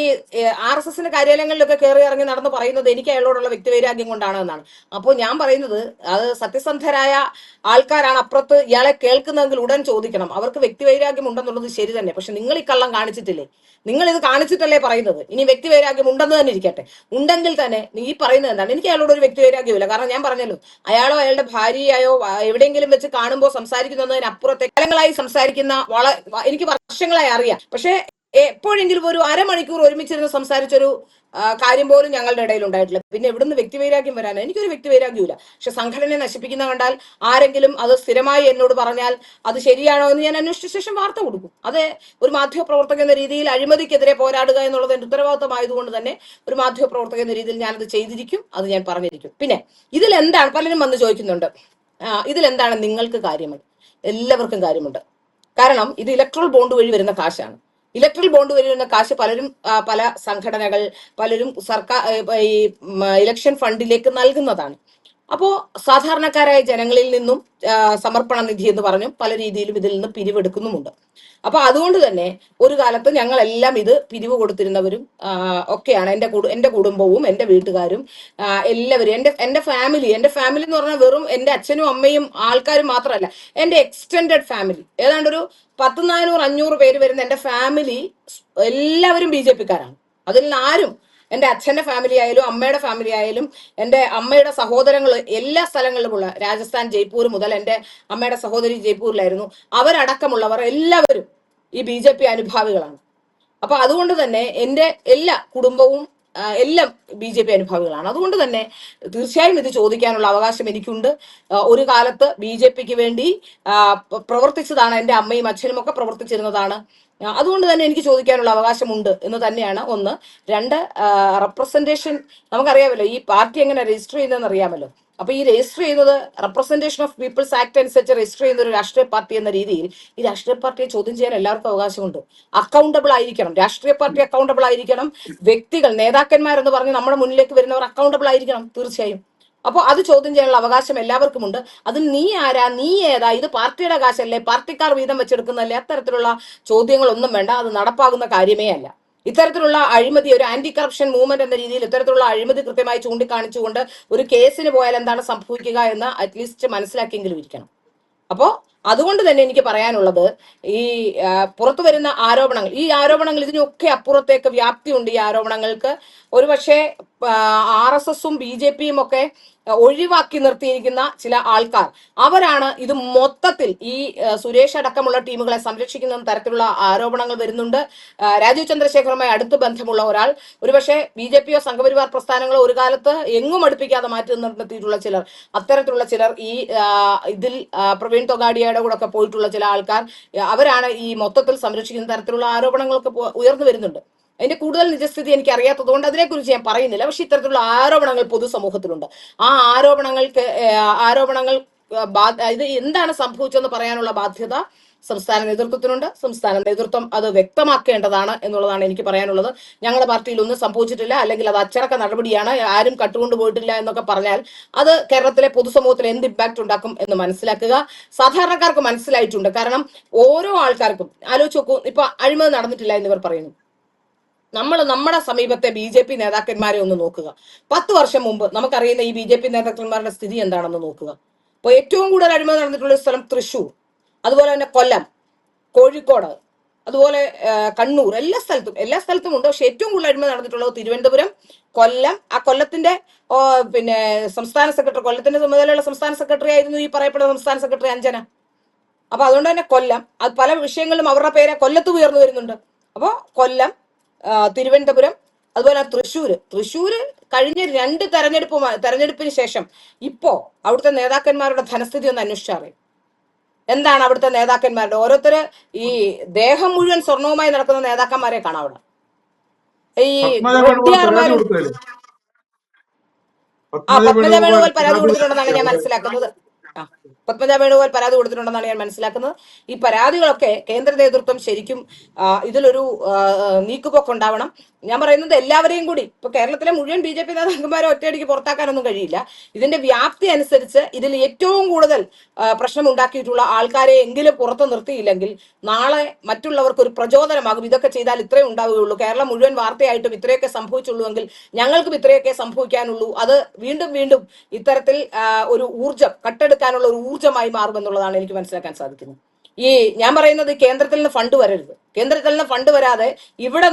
RSSന്റെ കാര്യാലയങ്ങളിലൊക്കെ കയറി ഇറങ്ങി നടന്ന് പറയുന്നത് എനിക്ക് അയാളോടുള്ള വ്യക്തിവൈരാഗ്യം കൊണ്ടാണ് എന്നാണ്. അപ്പോൾ ഞാൻ പറയുന്നത്, അത് സത്യസന്ധരായ ആൾക്കാരാണ് അപ്പുറത്ത് ഇയാളെ കേൾക്കുന്നതെങ്കിൽ ഉടൻ ചോദിക്കണം. അവർക്ക് വ്യക്തിവൈരാഗ്യം ഉണ്ടെന്നുള്ളത് ശരി തന്നെ, പക്ഷെ നിങ്ങൾ ഈ കള്ളം കാണിച്ചിട്ടില്ലേ? നിങ്ങൾ ഇത് കാണിച്ചിട്ടല്ലേ പറയുന്നത്? ഇനി വ്യക്തിവൈരാഗ്യം ഉണ്ടെന്ന് തന്നെ ഇരിക്കട്ടെ, ഉണ്ടെങ്കിൽ തന്നെ ഈ പറയുന്നത് എന്താണ്? എനിക്ക് അയാളോട് ഒരു വ്യക്തിവൈരാഗ്യമില്ല. കാരണം ഞാൻ പറഞ്ഞല്ലോ, അയാളോ അയാളുടെ ഭാര്യയായോ എവിടെയെങ്കിലും വെച്ച് കാണുമ്പോൾ സംസാരിക്കുന്നതിനപ്പുറത്തെ കാലങ്ങളായി സംസാരിക്കുന്ന എനിക്ക് വർഷങ്ങളായി അറിയാം. പക്ഷെ എപ്പോഴെങ്കിലും ഒരു അരമണിക്കൂർ ഒരുമിച്ചിരുന്ന് സംസാരിച്ചൊരു കാര്യം പോലും ഞങ്ങളുടെ ഇടയിൽ ഉണ്ടായിട്ടില്ല. പിന്നെ എവിടുന്ന് വ്യക്തിവൈരാഗ്യം വരാനോ? എനിക്കൊരു വ്യക്തിവൈരാഗ്യമില്ല. പക്ഷെ സംഘടനയെ നശിപ്പിക്കുന്ന കണ്ടാൽ ആരെങ്കിലും അത് സ്ഥിരമായി എന്നോട് പറഞ്ഞാൽ അത് ശരിയാണോ എന്ന് ഞാൻ അന്വേഷിച്ച ശേഷം വാർത്ത കൊടുക്കും. അത് ഒരു മാധ്യമപ്രവർത്തക എന്ന രീതിയിൽ അഴിമതിക്കെതിരെ പോരാടുക എന്നുള്ളത് എന്റെ ഉത്തരവാദിത്തമായതുകൊണ്ട് തന്നെ ഒരു മാധ്യമപ്രവർത്തക എന്ന രീതിയിൽ ഞാനത് ചെയ്തിരിക്കും, അത് ഞാൻ പറഞ്ഞിരിക്കും. പിന്നെ ഇതിലെന്താണ്, പലരും വന്ന് ചോദിക്കുന്നുണ്ട്, ഇതിലെന്താണ് നിങ്ങൾക്ക് കാര്യമുണ്ട്? എല്ലാവർക്കും കാര്യമുണ്ട്. കാരണം ഇത് ഇലക്ട്രൽ ബോണ്ട് വഴി വരുന്ന കാശാണ്. ഇലക്ട്രൽ ബോണ്ട് വഴി വരുന്ന കാശ് പലരും, പല സംഘടനകൾ, പലരും സർക്കാർ ഈ ഇലക്ഷൻ ഫണ്ടിലേക്ക് നൽകുന്നതാണ്. അപ്പോ സാധാരണക്കാരായ ജനങ്ങളിൽ നിന്നും സമർപ്പണ നിധി എന്ന് പറഞ്ഞും പല രീതിയിലും ഇതിൽ നിന്ന് പിരിവെടുക്കുന്നുമുണ്ട്. അപ്പൊ അതുകൊണ്ട് തന്നെ ഒരു കാലത്ത് ഞങ്ങളെല്ലാം ഇത് പിരിവ് കൊടുത്തിരുന്നവരും ഒക്കെയാണ്. എന്റെ കുടുംബവും എന്റെ വീട്ടുകാരും എല്ലാവരും, എന്റെ ഫാമിലി എന്ന് പറഞ്ഞാൽ വെറും എന്റെ അച്ഛനും അമ്മയും ആൾക്കാരും മാത്രമല്ല, എന്റെ എക്സ്റ്റെൻഡഡ് ഫാമിലി, ഏതാണ്ട് ഒരു 10,400-500 പേര് വരുന്ന എന്റെ ഫാമിലി എല്ലാവരും BJPക്കാരാണ്. അതിൽ നിന്ന് ആരും, എന്റെ അച്ഛന്റെ ഫാമിലി ആയാലും അമ്മയുടെ ഫാമിലി ആയാലും എന്റെ അമ്മയുടെ സഹോദരങ്ങൾ എല്ലാ സ്ഥലങ്ങളിലുമുള്ള, രാജസ്ഥാൻ ജയ്പൂർ മുതൽ, എന്റെ അമ്മയുടെ സഹോദരി ജയ്പൂരിലായിരുന്നു, അവരടക്കമുള്ളവർ എല്ലാവരും ഈ BJP അനുഭാവികളാണ്. അപ്പൊ അതുകൊണ്ട് തന്നെ എന്റെ എല്ലാ കുടുംബവും എല്ലാം BJP അനുഭാവികളാണ്. അതുകൊണ്ട് തന്നെ തീർച്ചയായും ഇത് ചോദിക്കാനുള്ള അവകാശം എനിക്കുണ്ട്. ഒരു കാലത്ത് BJPക്ക് വേണ്ടി പ്രവർത്തിച്ചതാണ്, എന്റെ അമ്മയും അച്ഛനും ഒക്കെ പ്രവർത്തിച്ചിരുന്നതാണ്. അതുകൊണ്ട് തന്നെ എനിക്ക് ചോദിക്കാനുള്ള അവകാശമുണ്ട് എന്ന് തന്നെയാണ് ഒന്ന്. രണ്ട്, റെപ്രസെന്റേഷൻ നമുക്കറിയാമല്ലോ, ഈ പാർട്ടി എങ്ങനെ രജിസ്റ്റർ ചെയ്യുന്നതെന്ന് അറിയാമല്ലോ. അപ്പൊ ഈ രജിസ്റ്റർ ചെയ്യുന്നത് റെപ്രസെന്റേഷൻ ഓഫ് പീപ്പിൾസ് ആക്ട് അനുസരിച്ച് രജിസ്റ്റർ ചെയ്യുന്ന ഒരു രാഷ്ട്രീയ പാർട്ടി എന്ന രീതിയിൽ ഈ രാഷ്ട്രീയ പാർട്ടിയെ ചോദ്യം ചെയ്യാൻ എല്ലാവർക്കും അവകാശമുണ്ട്. അക്കൗണ്ടബിൾ ആയിരിക്കണം, രാഷ്ട്രീയ പാർട്ടി അക്കൗണ്ടബിൾ ആയിരിക്കണം, വ്യക്തികൾ, നേതാക്കന്മാരെന്ന് പറഞ്ഞ് നമ്മുടെ മുന്നിലേക്ക് വരുന്നവർ അക്കൗണ്ടബിൾ ആയിരിക്കണം തീർച്ചയായും. അപ്പോൾ അത് ചോദ്യം ചെയ്യാനുള്ള അവകാശം എല്ലാവർക്കുമുണ്ട്. അതിൽ നീ ആരാ, നീ ഏതാ, ഇത് പാർട്ടിയുടെ കാശല്ലേ, പാർട്ടിക്കാർ വീതം വെച്ചെടുക്കുന്നതല്ലേ, അത്തരത്തിലുള്ള ചോദ്യങ്ങളൊന്നും വേണ്ട. അത് നടപ്പാകുന്ന കാര്യമേ അല്ല. ഇത്തരത്തിലുള്ള അഴിമതി, ഒരു ആന്റി കറപ്ഷൻ മൂവ്മെന്റ് എന്ന രീതിയിൽ ഇത്തരത്തിലുള്ള അഴിമതി കൃത്യമായി ചൂണ്ടിക്കാണിച്ചുകൊണ്ട് ഒരു കേസിന് പോയാൽ എന്താണ് സംഭവിക്കുക എന്ന് അറ്റ്ലീസ്റ്റ് മനസ്സിലാക്കിയെങ്കിലും ഇരിക്കണം. അപ്പോ അതുകൊണ്ട് തന്നെ എനിക്ക് പറയാനുള്ളത്, ഈ പുറത്തു വരുന്ന ആരോപണങ്ങൾ, ഈ ആരോപണങ്ങൾ ഇതിനൊക്കെ അപ്പുറത്തേക്ക് വ്യാപ്തിയുണ്ട്. ഈ ആരോപണങ്ങൾക്ക് ഒരുപക്ഷെ RSSും BJPയും ഒക്കെ ഒഴിവാക്കി നിർത്തിയിരിക്കുന്ന ചില ആൾക്കാർ, അവരാണ് ഇത് മൊത്തത്തിൽ ഈ സുരേഷ് അടക്കമുള്ള ടീമുകളെ സംരക്ഷിക്കുന്ന തരത്തിലുള്ള ആരോപണങ്ങൾ വരുന്നുണ്ട്. രാജീവ് ചന്ദ്രശേഖറുമായി അടുത്ത് ബന്ധമുള്ള ഒരാൾ, ഒരുപക്ഷെ BJPയോ സംഘപരിവാർ പ്രസ്ഥാനങ്ങളോ ഒരു കാലത്ത് എങ്ങും അടുപ്പിക്കാതെ മാറ്റി നിർത്തിയിട്ടുള്ള ചിലർ, അത്തരത്തിലുള്ള ചിലർ, ഈ ഇതിൽ പ്രവീൺ തൊഗാഡിയയുടെ കൂടെ ഒക്കെ പോയിട്ടുള്ള ചില ആൾക്കാർ, അവരാണ് ഈ മൊത്തത്തിൽ സംരക്ഷിക്കുന്ന തരത്തിലുള്ള ആരോപണങ്ങളൊക്കെ ഉയർന്നു വരുന്നുണ്ട്. അതിന്റെ കൂടുതൽ നിജസ്ഥിതി എനിക്ക് അറിയാത്തതുകൊണ്ട് അതിനെക്കുറിച്ച് ഞാൻ പറയുന്നില്ല. പക്ഷെ ഇത്തരത്തിലുള്ള ആരോപണങ്ങൾ പൊതുസമൂഹത്തിലുണ്ട്. ആ ആരോപണങ്ങൾ ഇത് എന്താണ് സംഭവിച്ചതെന്ന് പറയാനുള്ള ബാധ്യത സംസ്ഥാന നേതൃത്വത്തിനുണ്ട്. സംസ്ഥാന നേതൃത്വം അത് വ്യക്തമാക്കേണ്ടതാണ് എന്നുള്ളതാണ് എനിക്ക് പറയാനുള്ളത്. ഞങ്ങളുടെ പാർട്ടിയിൽ ഒന്നും സംഭവിച്ചിട്ടില്ല, അല്ലെങ്കിൽ അത് അച്ചടക്ക നടപടിയാണ്, ആരും കട്ടുകൊണ്ട് പോയിട്ടില്ല എന്നൊക്കെ പറഞ്ഞാൽ അത് കേരളത്തിലെ പൊതുസമൂഹത്തിൽ എന്ത് ഇമ്പാക്ട് ഉണ്ടാക്കും എന്ന് മനസ്സിലാക്കുക. സാധാരണക്കാർക്ക് മനസ്സിലായിട്ടുണ്ട്. കാരണം ഓരോ ആൾക്കാർക്കും ആലോചിച്ച് നോക്കൂ, ഇപ്പൊ അഴിമതി നടന്നിട്ടില്ല എന്നിവർ പറയുന്നു. നമ്മുടെ സമീപത്തെ BJP നേതാക്കന്മാരെ ഒന്ന് നോക്കുക. 10 വർഷം മുമ്പ് നമുക്കറിയുന്ന ഈ BJP നേതാക്കന്മാരുടെ സ്ഥിതി എന്താണെന്ന് നോക്കുക. അപ്പൊ ഏറ്റവും കൂടുതൽ അഴിമതി നടന്നിട്ടുള്ള സ്ഥലം തൃശ്ശൂർ, അതുപോലെ തന്നെ കൊല്ലം, കോഴിക്കോട്, അതുപോലെ കണ്ണൂർ, എല്ലാ സ്ഥലത്തും ഉണ്ട്. പക്ഷെ ഏറ്റവും കൂടുതൽ അഴിമതി നടന്നിട്ടുള്ളത് തിരുവനന്തപുരം, കൊല്ലം. ആ കൊല്ലത്തിന്റെ പിന്നെ സംസ്ഥാന സെക്രട്ടറി, കൊല്ലത്തിന്റെ ചുമതലയുള്ള സംസ്ഥാന സെക്രട്ടറി ആയിരുന്നു ഈ പറയപ്പെടുന്ന സംസ്ഥാന സെക്രട്ടറി അഞ്ജന. അപ്പൊ അതുകൊണ്ട് തന്നെ കൊല്ലം, അത് പല വിഷയങ്ങളിലും അവരുടെ പേരെ കൊല്ലത്ത് ഉയർന്നു വരുന്നുണ്ട്. അപ്പോ കൊല്ലം, തിരുവനന്തപുരം, അതുപോലെ തൃശ്ശൂര് കഴിഞ്ഞ 2 തെരഞ്ഞെടുപ്പിന് ശേഷം ഇപ്പോ അവിടുത്തെ നേതാക്കന്മാരുടെ ധനസ്ഥിതി ഒന്ന് അന്വേഷിച്ചറിയും. എന്താണ് അവിടുത്തെ നേതാക്കന്മാരുടെ ഓരോരുത്തര് ഈ ദേഹം മുഴുവൻ സ്വർണവുമായി നടക്കുന്ന നേതാക്കന്മാരെ കാണാം അവിടെ. ഈ റെഡ്ഡിയാർമാരും പത്മജ വേണുഗോപാൽ പരാതി കൊടുത്തിട്ടുണ്ടെന്നാണ് ഞാൻ മനസ്സിലാക്കുന്നത്. പത്മജ വേണുഗോപാൽ പരാതി കൊടുത്തിട്ടുണ്ടെന്നാണ് ഞാൻ മനസ്സിലാക്കുന്നത്. ഈ പരാതികളൊക്കെ കേന്ദ്ര നേതൃത്വം ശരിക്കും ഇതിലൊരു നീക്കുപോക്കുണ്ടാവണം. ഞാൻ പറയുന്നത് എല്ലാവരെയും കൂടി, ഇപ്പൊ കേരളത്തിലെ മുഴുവൻ BJP നേതാക്കന്മാരെ ഒറ്റയടിക്ക് പുറത്താക്കാനൊന്നും കഴിയില്ല. ഇതിന്റെ വ്യാപ്തി അനുസരിച്ച് ഇതിൽ ഏറ്റവും കൂടുതൽ പ്രശ്നം ഉണ്ടാക്കിയിട്ടുള്ള ആൾക്കാരെ എങ്കിലും പുറത്ത് നിർത്തിയില്ലെങ്കിൽ നാളെ മറ്റുള്ളവർക്ക് ഒരു പ്രചോദനമാകും. ഇതൊക്കെ ചെയ്താൽ ഇത്രയും ഉണ്ടാവുകയുള്ളൂ, കേരളം മുഴുവൻ വാർത്തയായിട്ടും ഇത്രയൊക്കെ സംഭവിച്ചുള്ളൂ എങ്കിൽ ഞങ്ങൾക്കും ഇത്രയൊക്കെ സംഭവിക്കാനുള്ളൂ. അത് വീണ്ടും വീണ്ടും ഇത്തരത്തിൽ ഒരു ഊർജം കട്ടെടുക്കാനുള്ള ഒരു ഊർജമായി മാറുമെന്നുള്ളതാണ് എനിക്ക് മനസ്സിലാക്കാൻ സാധിക്കുന്നത്. ഈ ഞാൻ പറയുന്നത് കേന്ദ്രത്തിൽ നിന്ന് ഫണ്ട് വരരുത്. കേന്ദ്രത്തിൽ നിന്ന് ഫണ്ട് വരാതെ ഇവിടെ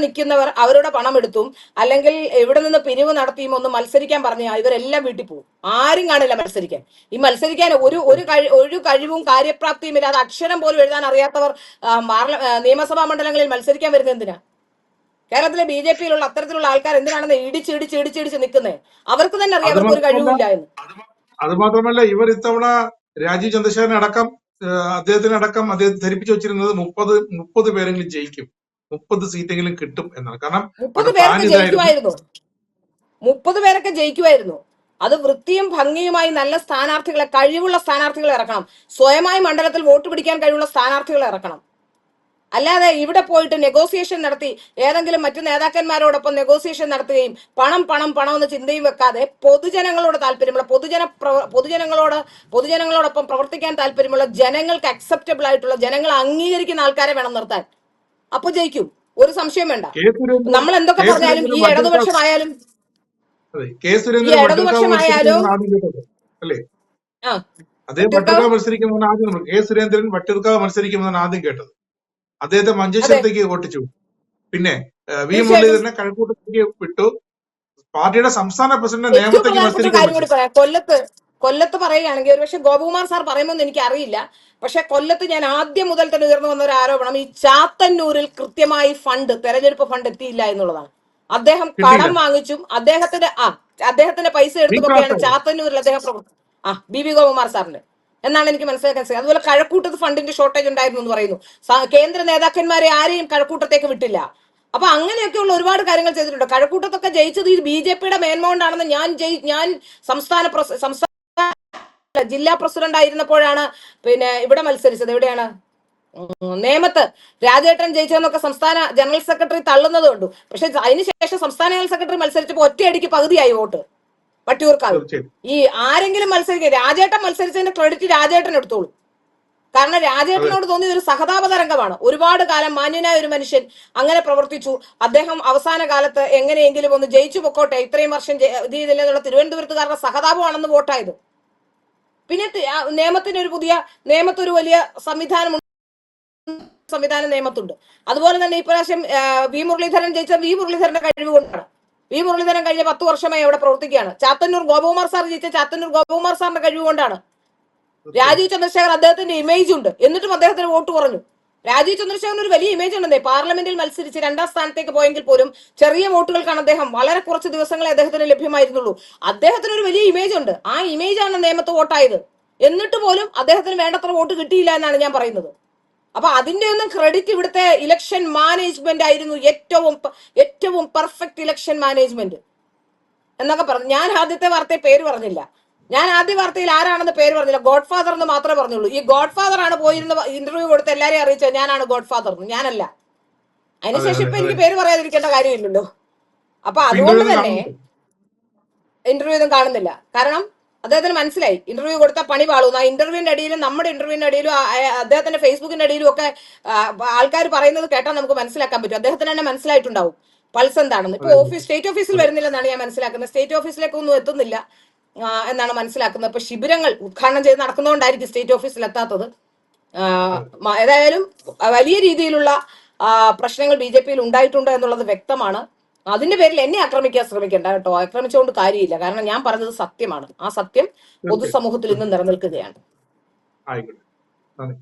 നിൽക്കുന്നവർ അവരുടെ പണം എടുത്തും അല്ലെങ്കിൽ ഇവിടെ നിന്ന് പിരിവ് നടത്തിയും ഒന്ന് മത്സരിക്കാൻ പറഞ്ഞാൽ ഇവരെല്ലാം വീട്ടിൽ പോകും. ആരും കാണില്ല മത്സരിക്കാൻ. ഈ മത്സരിക്കാൻ ഒരു കഴിവും കാര്യപ്രാപ്തിയും ഇല്ലാതെ അക്ഷരം പോലും എഴുതാൻ അറിയാത്തവർ നിയമസഭാ മണ്ഡലങ്ങളിൽ മത്സരിക്കാൻ വരുന്നത് എന്തിനാ? കേരളത്തിലെ BJPയിലുള്ള അത്തരത്തിലുള്ള ആൾക്കാർ എന്തിനാണെന്ന് ഇടിച്ച് നിൽക്കുന്നത്? അവർക്ക് തന്നെ അറിയാം അവർക്ക് ഒരു കഴിവില്ല എന്ന്. അത് മാത്രമല്ല, ഇവർ ഇത്തവണ രാജീവ് ചന്ദ്രശേഖരൻ അടക്കം അദ്ദേഹത്തെ ധരിപ്പിച്ചു വെച്ചിരുന്നത് 30 പേരെങ്കിലും ജയിക്കും, 30 സീറ്റെങ്കിലും കിട്ടും എന്നാണ്. കാരണം 30 പേരൊക്കെ ജയിക്കുമായിരുന്നു. 30 പേരൊക്കെ ജയിക്കുമായിരുന്നു. അത് വൃത്തിയും ഭംഗിയുമായി നല്ല സ്ഥാനാർത്ഥികളെ, കഴിവുള്ള സ്ഥാനാർത്ഥികളെ ഇറക്കണം. സ്വയമായി മണ്ഡലത്തിൽ വോട്ട് പിടിക്കാൻ കഴിവുള്ള സ്ഥാനാർത്ഥികളെ ഇറക്കണം. അല്ലാതെ ഇവിടെ പോയിട്ട് നെഗോസിയേഷൻ നടത്തി ഏതെങ്കിലും മറ്റു നേതാക്കന്മാരോടൊപ്പം നെഗോസിയേഷൻ നടത്തുകയും പണം എന്ന് ചിന്തയും വെക്കാതെ പൊതുജനങ്ങളോട് താല്പര്യമുള്ള പൊതുജനങ്ങളോടൊപ്പം പ്രവർത്തിക്കാൻ താല്പര്യമുള്ള ജനങ്ങൾക്ക് അക്സെപ്റ്റബിൾ ആയിട്ടുള്ള, ജനങ്ങൾ അംഗീകരിക്കുന്ന ആൾക്കാരെ വേണം നിർത്താൻ. അപ്പൊ ജയിക്കും, ഒരു സംശയം വേണ്ട. നമ്മൾ എന്തൊക്കെ പറഞ്ഞാലും ഈ ഇടതുപക്ഷമായാലും സുരേന്ദ്രൻ വട്ടിയൂർക്കാവ് മത്സരിക്കുമെന്നാണ് ആദ്യം കേട്ടത്. അദ്ദേഹത്തെ മഞ്ചേശ്വരത്തേക്ക് ഓട്ടിച്ചു. പിന്നെ വി മുരളീധരനെ കഴക്കൂട്ടത്തേക്ക് വിട്ടു. പാർട്ടിയുടെ സംസ്ഥാന പ്രസിഡന്റ് നിയമത്തേക്ക് മത്സരിക്കും. കൊല്ലത്ത് പറയുകയാണെങ്കിൽ ഒരുപക്ഷെ ഗോപകുമാർ സാർ പറയുമെന്ന് എനിക്ക് അറിയില്ല. പക്ഷെ കൊല്ലത്ത് ഞാൻ ആദ്യം മുതൽ തന്നെ ഉയർന്നു വന്ന ഒരു ആരോപണം ഈ ചാത്തന്നൂരിൽ കൃത്യമായി തെരഞ്ഞെടുപ്പ് ഫണ്ട് എത്തിയില്ല എന്നുള്ളതാണ്. അദ്ദേഹം കടം വാങ്ങിച്ചും അദ്ദേഹത്തിന്റെ പൈസ എടുത്തുമൊക്കെയാണ് ചാത്തന്നൂരിൽ അദ്ദേഹം BB ഗോപകുമാർ സാറിന്റെ എന്നാണ് എനിക്ക് മനസ്സിലാക്കാൻ സാധിക്കും. അതുപോലെ കഴക്കൂട്ടത്ത് ഫണ്ടിന്റെ ഷോർട്ടേജ് ഉണ്ടായിരുന്നു എന്ന് പറയുന്നു. കേന്ദ്ര നേതാക്കന്മാരെ ആരെയും കഴക്കൂട്ടത്തേക്ക് വിട്ടില്ല. അപ്പൊ അങ്ങനെയൊക്കെയുള്ള ഒരുപാട് കാര്യങ്ങൾ ചെയ്തിട്ടുണ്ട്. കഴക്കൂട്ടത്തൊക്കെ ജയിച്ചത് ഈ BJPയുടെ മേന്മകൊണ്ടാണെന്ന് ഞാൻ സംസ്ഥാന ജില്ലാ പ്രസിഡന്റ് ആയിരുന്നപ്പോഴാണ് പിന്നെ ഇവിടെ മത്സരിച്ചത്. എവിടെയാണ്? നേമത്ത് രാജേട്ടൻ ജയിച്ചതെന്നൊക്കെ സംസ്ഥാന ജനറൽ സെക്രട്ടറി തള്ളുന്നത് കണ്ടു. പക്ഷെ അതിനുശേഷം സംസ്ഥാന ജനറൽ സെക്രട്ടറി മത്സരിച്ചപ്പോൾ ഒറ്റയടിക്ക് പകുതിയായി വോട്ട് വട്ടിയൂർക്കാവ്. ഈ ആരെങ്കിലും രാജേട്ടൻ മത്സരിച്ചതിന്റെ ക്രെഡിറ്റ് രാജേട്ടൻ എടുത്തോളൂ. കാരണം രാജേട്ടനോട് തോന്നിയ ഒരു സഹതാപ തരംഗമാണ്. ഒരുപാട് കാലം മാന്യനായ ഒരു മനുഷ്യൻ അങ്ങനെ പ്രവർത്തിച്ചു. അദ്ദേഹം അവസാന കാലത്ത് എങ്ങനെയെങ്കിലും ഒന്ന് ജയിച്ചു പൊക്കോട്ടെ, ഇത്രയും വർഷം ഇത് ചെയ്തില്ലെന്നുള്ള തിരുവനന്തപുരത്തുകാരുടെ സഹതാപമാണെന്ന് വോട്ടായത്. പിന്നെ നേമത്തൊരു വലിയ സംവിധാനം നേമത്തുണ്ട്. അതുപോലെ തന്നെ ഇപ്രാവശ്യം വി മുരളീധരൻ ജയിച്ച വി മുരളീധരന്റെ കഴിവ് കൊണ്ടാണ്. വി മുരളീധരൻ കഴിഞ്ഞ 10 വർഷമായി അവിടെ പ്രവർത്തിക്കുകയാണ്. ചാത്തന്നൂർ ഗോപകുമാർ സാർ ജയിച്ച ചാത്തന്നൂർ ഗോപകുമാർ സാറിന്റെ കഴിവ് കൊണ്ടാണ്. രാജീവ് ചന്ദ്രശേഖർ അദ്ദേഹത്തിന്റെ ഇമേജ് ഉണ്ട്, എന്നിട്ടും അദ്ദേഹത്തിന് വോട്ട് കുറഞ്ഞു. രാജീവ് ചന്ദ്രശേഖരൻ ഒരു വലിയ ഇമേജ് ഉണ്ടെന്നേ. പാർലമെന്റിൽ മത്സരിച്ച് 2ാം സ്ഥാനത്തേക്ക് പോയെങ്കിൽ പോലും ചെറിയ വോട്ടുകൾക്കാണ് അദ്ദേഹം, വളരെ കുറച്ച് ദിവസങ്ങളെ അദ്ദേഹത്തിന് ലഭ്യമായിരുന്നുള്ളൂ. അദ്ദേഹത്തിന് ഒരു വലിയ ഇമേജ് ഉണ്ട്. ആ ഇമേജാണ് നേമത്ത് വോട്ടായത്. എന്നിട്ട് പോലും അദ്ദേഹത്തിന് വേണ്ടത്ര വോട്ട് കിട്ടിയില്ല എന്നാണ് ഞാൻ പറയുന്നത്. അപ്പൊ അതിന്റെ ഒന്നും ക്രെഡിറ്റ് ഇവിടുത്തെ ഇലക്ഷൻ മാനേജ്മെന്റ് ആയിരുന്നു. ഏറ്റവും പെർഫെക്റ്റ് ഇലക്ഷൻ മാനേജ്മെന്റ് എന്നൊക്കെ പറഞ്ഞു. ഞാൻ ആദ്യത്തെ വാർത്തയെ പേര് പറഞ്ഞില്ല. ഞാൻ ആദ്യ വാർത്തയിൽ ആരാണെന്ന് പേര് പറഞ്ഞില്ല, ഗോഡ് ഫാദർ എന്ന് മാത്രമേ പറഞ്ഞുള്ളൂ. ഈ ഗോഡ് ഫാദർ ആണ് പോയിരുന്ന ഇന്റർവ്യൂ കൊടുത്ത് എല്ലാരെയും അറിയിച്ചത് ഞാനാണ് ഗോഡ് ഫാദർ എന്ന്, ഞാനല്ല. അതെ അതിനുശേഷം അതെ ഇപ്പൊ അതെ. എനിക്ക് പേര് പറയാതിരിക്കേണ്ട കാര്യമില്ലല്ലോ. അപ്പൊ ഇന്റർവ്യൂ അതുകൊണ്ട് ഒന്നും തന്നെ കാണുന്നില്ല. ഇന്റർവ്യൂ ഒന്നും കാണുന്നില്ല. കാരണം അദ്ദേഹത്തിന് മനസ്സിലായി ഇന്റർവ്യൂ കൊടുത്താൽ പണി പാളുന്ന. ഇന്റർവ്യൂവിന്റെ അടിയിലും നമ്മുടെ ഇന്റർവ്യൂവിന്റെ അടിയിലും അദ്ദേഹത്തിന്റെ ഫേസ്ബുക്കിന്റെ അടിയിലും ഒക്കെ ആൾക്കാർ പറയുന്നത് കേട്ടാൽ നമുക്ക് മനസ്സിലാക്കാൻ പറ്റും. അദ്ദേഹത്തിന് തന്നെ മനസ്സിലായിട്ടുണ്ടാവും പൾസ് എന്താണെന്ന്. ഇപ്പൊ അതെ ഓഫീസ് സ്റ്റേറ്റ് ഓഫീസിൽ അതെ വരുന്നില്ലെന്നാണ് ഞാൻ മനസ്സിലാക്കുന്നത്. സ്റ്റേറ്റ് ഓഫീസിലേക്കൊന്നും എത്തുന്നില്ല എന്നാണ് മനസ്സിലാക്കുന്നത്. ഇപ്പൊ ശിബിരങ്ങൾ ഉദ്ഘാടനം ചെയ്ത് നടക്കുന്നതുകൊണ്ടായിരിക്കും സ്റ്റേറ്റ് ഓഫീസിൽ എത്താത്തത്. അതെ. ഏതായാലും വലിയ രീതിയിലുള്ള പ്രശ്നങ്ങൾ ബി ജെ പിയിൽ ഉണ്ടായിട്ടുണ്ട് എന്നുള്ളത് വ്യക്തമാണ്. അതിന്റെ പേരിൽ എന്നെ ആക്രമിക്കാൻ ശ്രമിക്കേണ്ട കേട്ടോ. ആക്രമിച്ചുകൊണ്ട് കാര്യമില്ല. കാരണം ഞാൻ പറഞ്ഞത് സത്യമാണ്. ആ സത്യം തീർച്ചയായും പൊതുസമൂഹത്തിൽ ഇന്നും തീർച്ചയായും. നിലനിൽക്കുകയാണ്. ആയിക്കോട്ടെ. നന്ദി.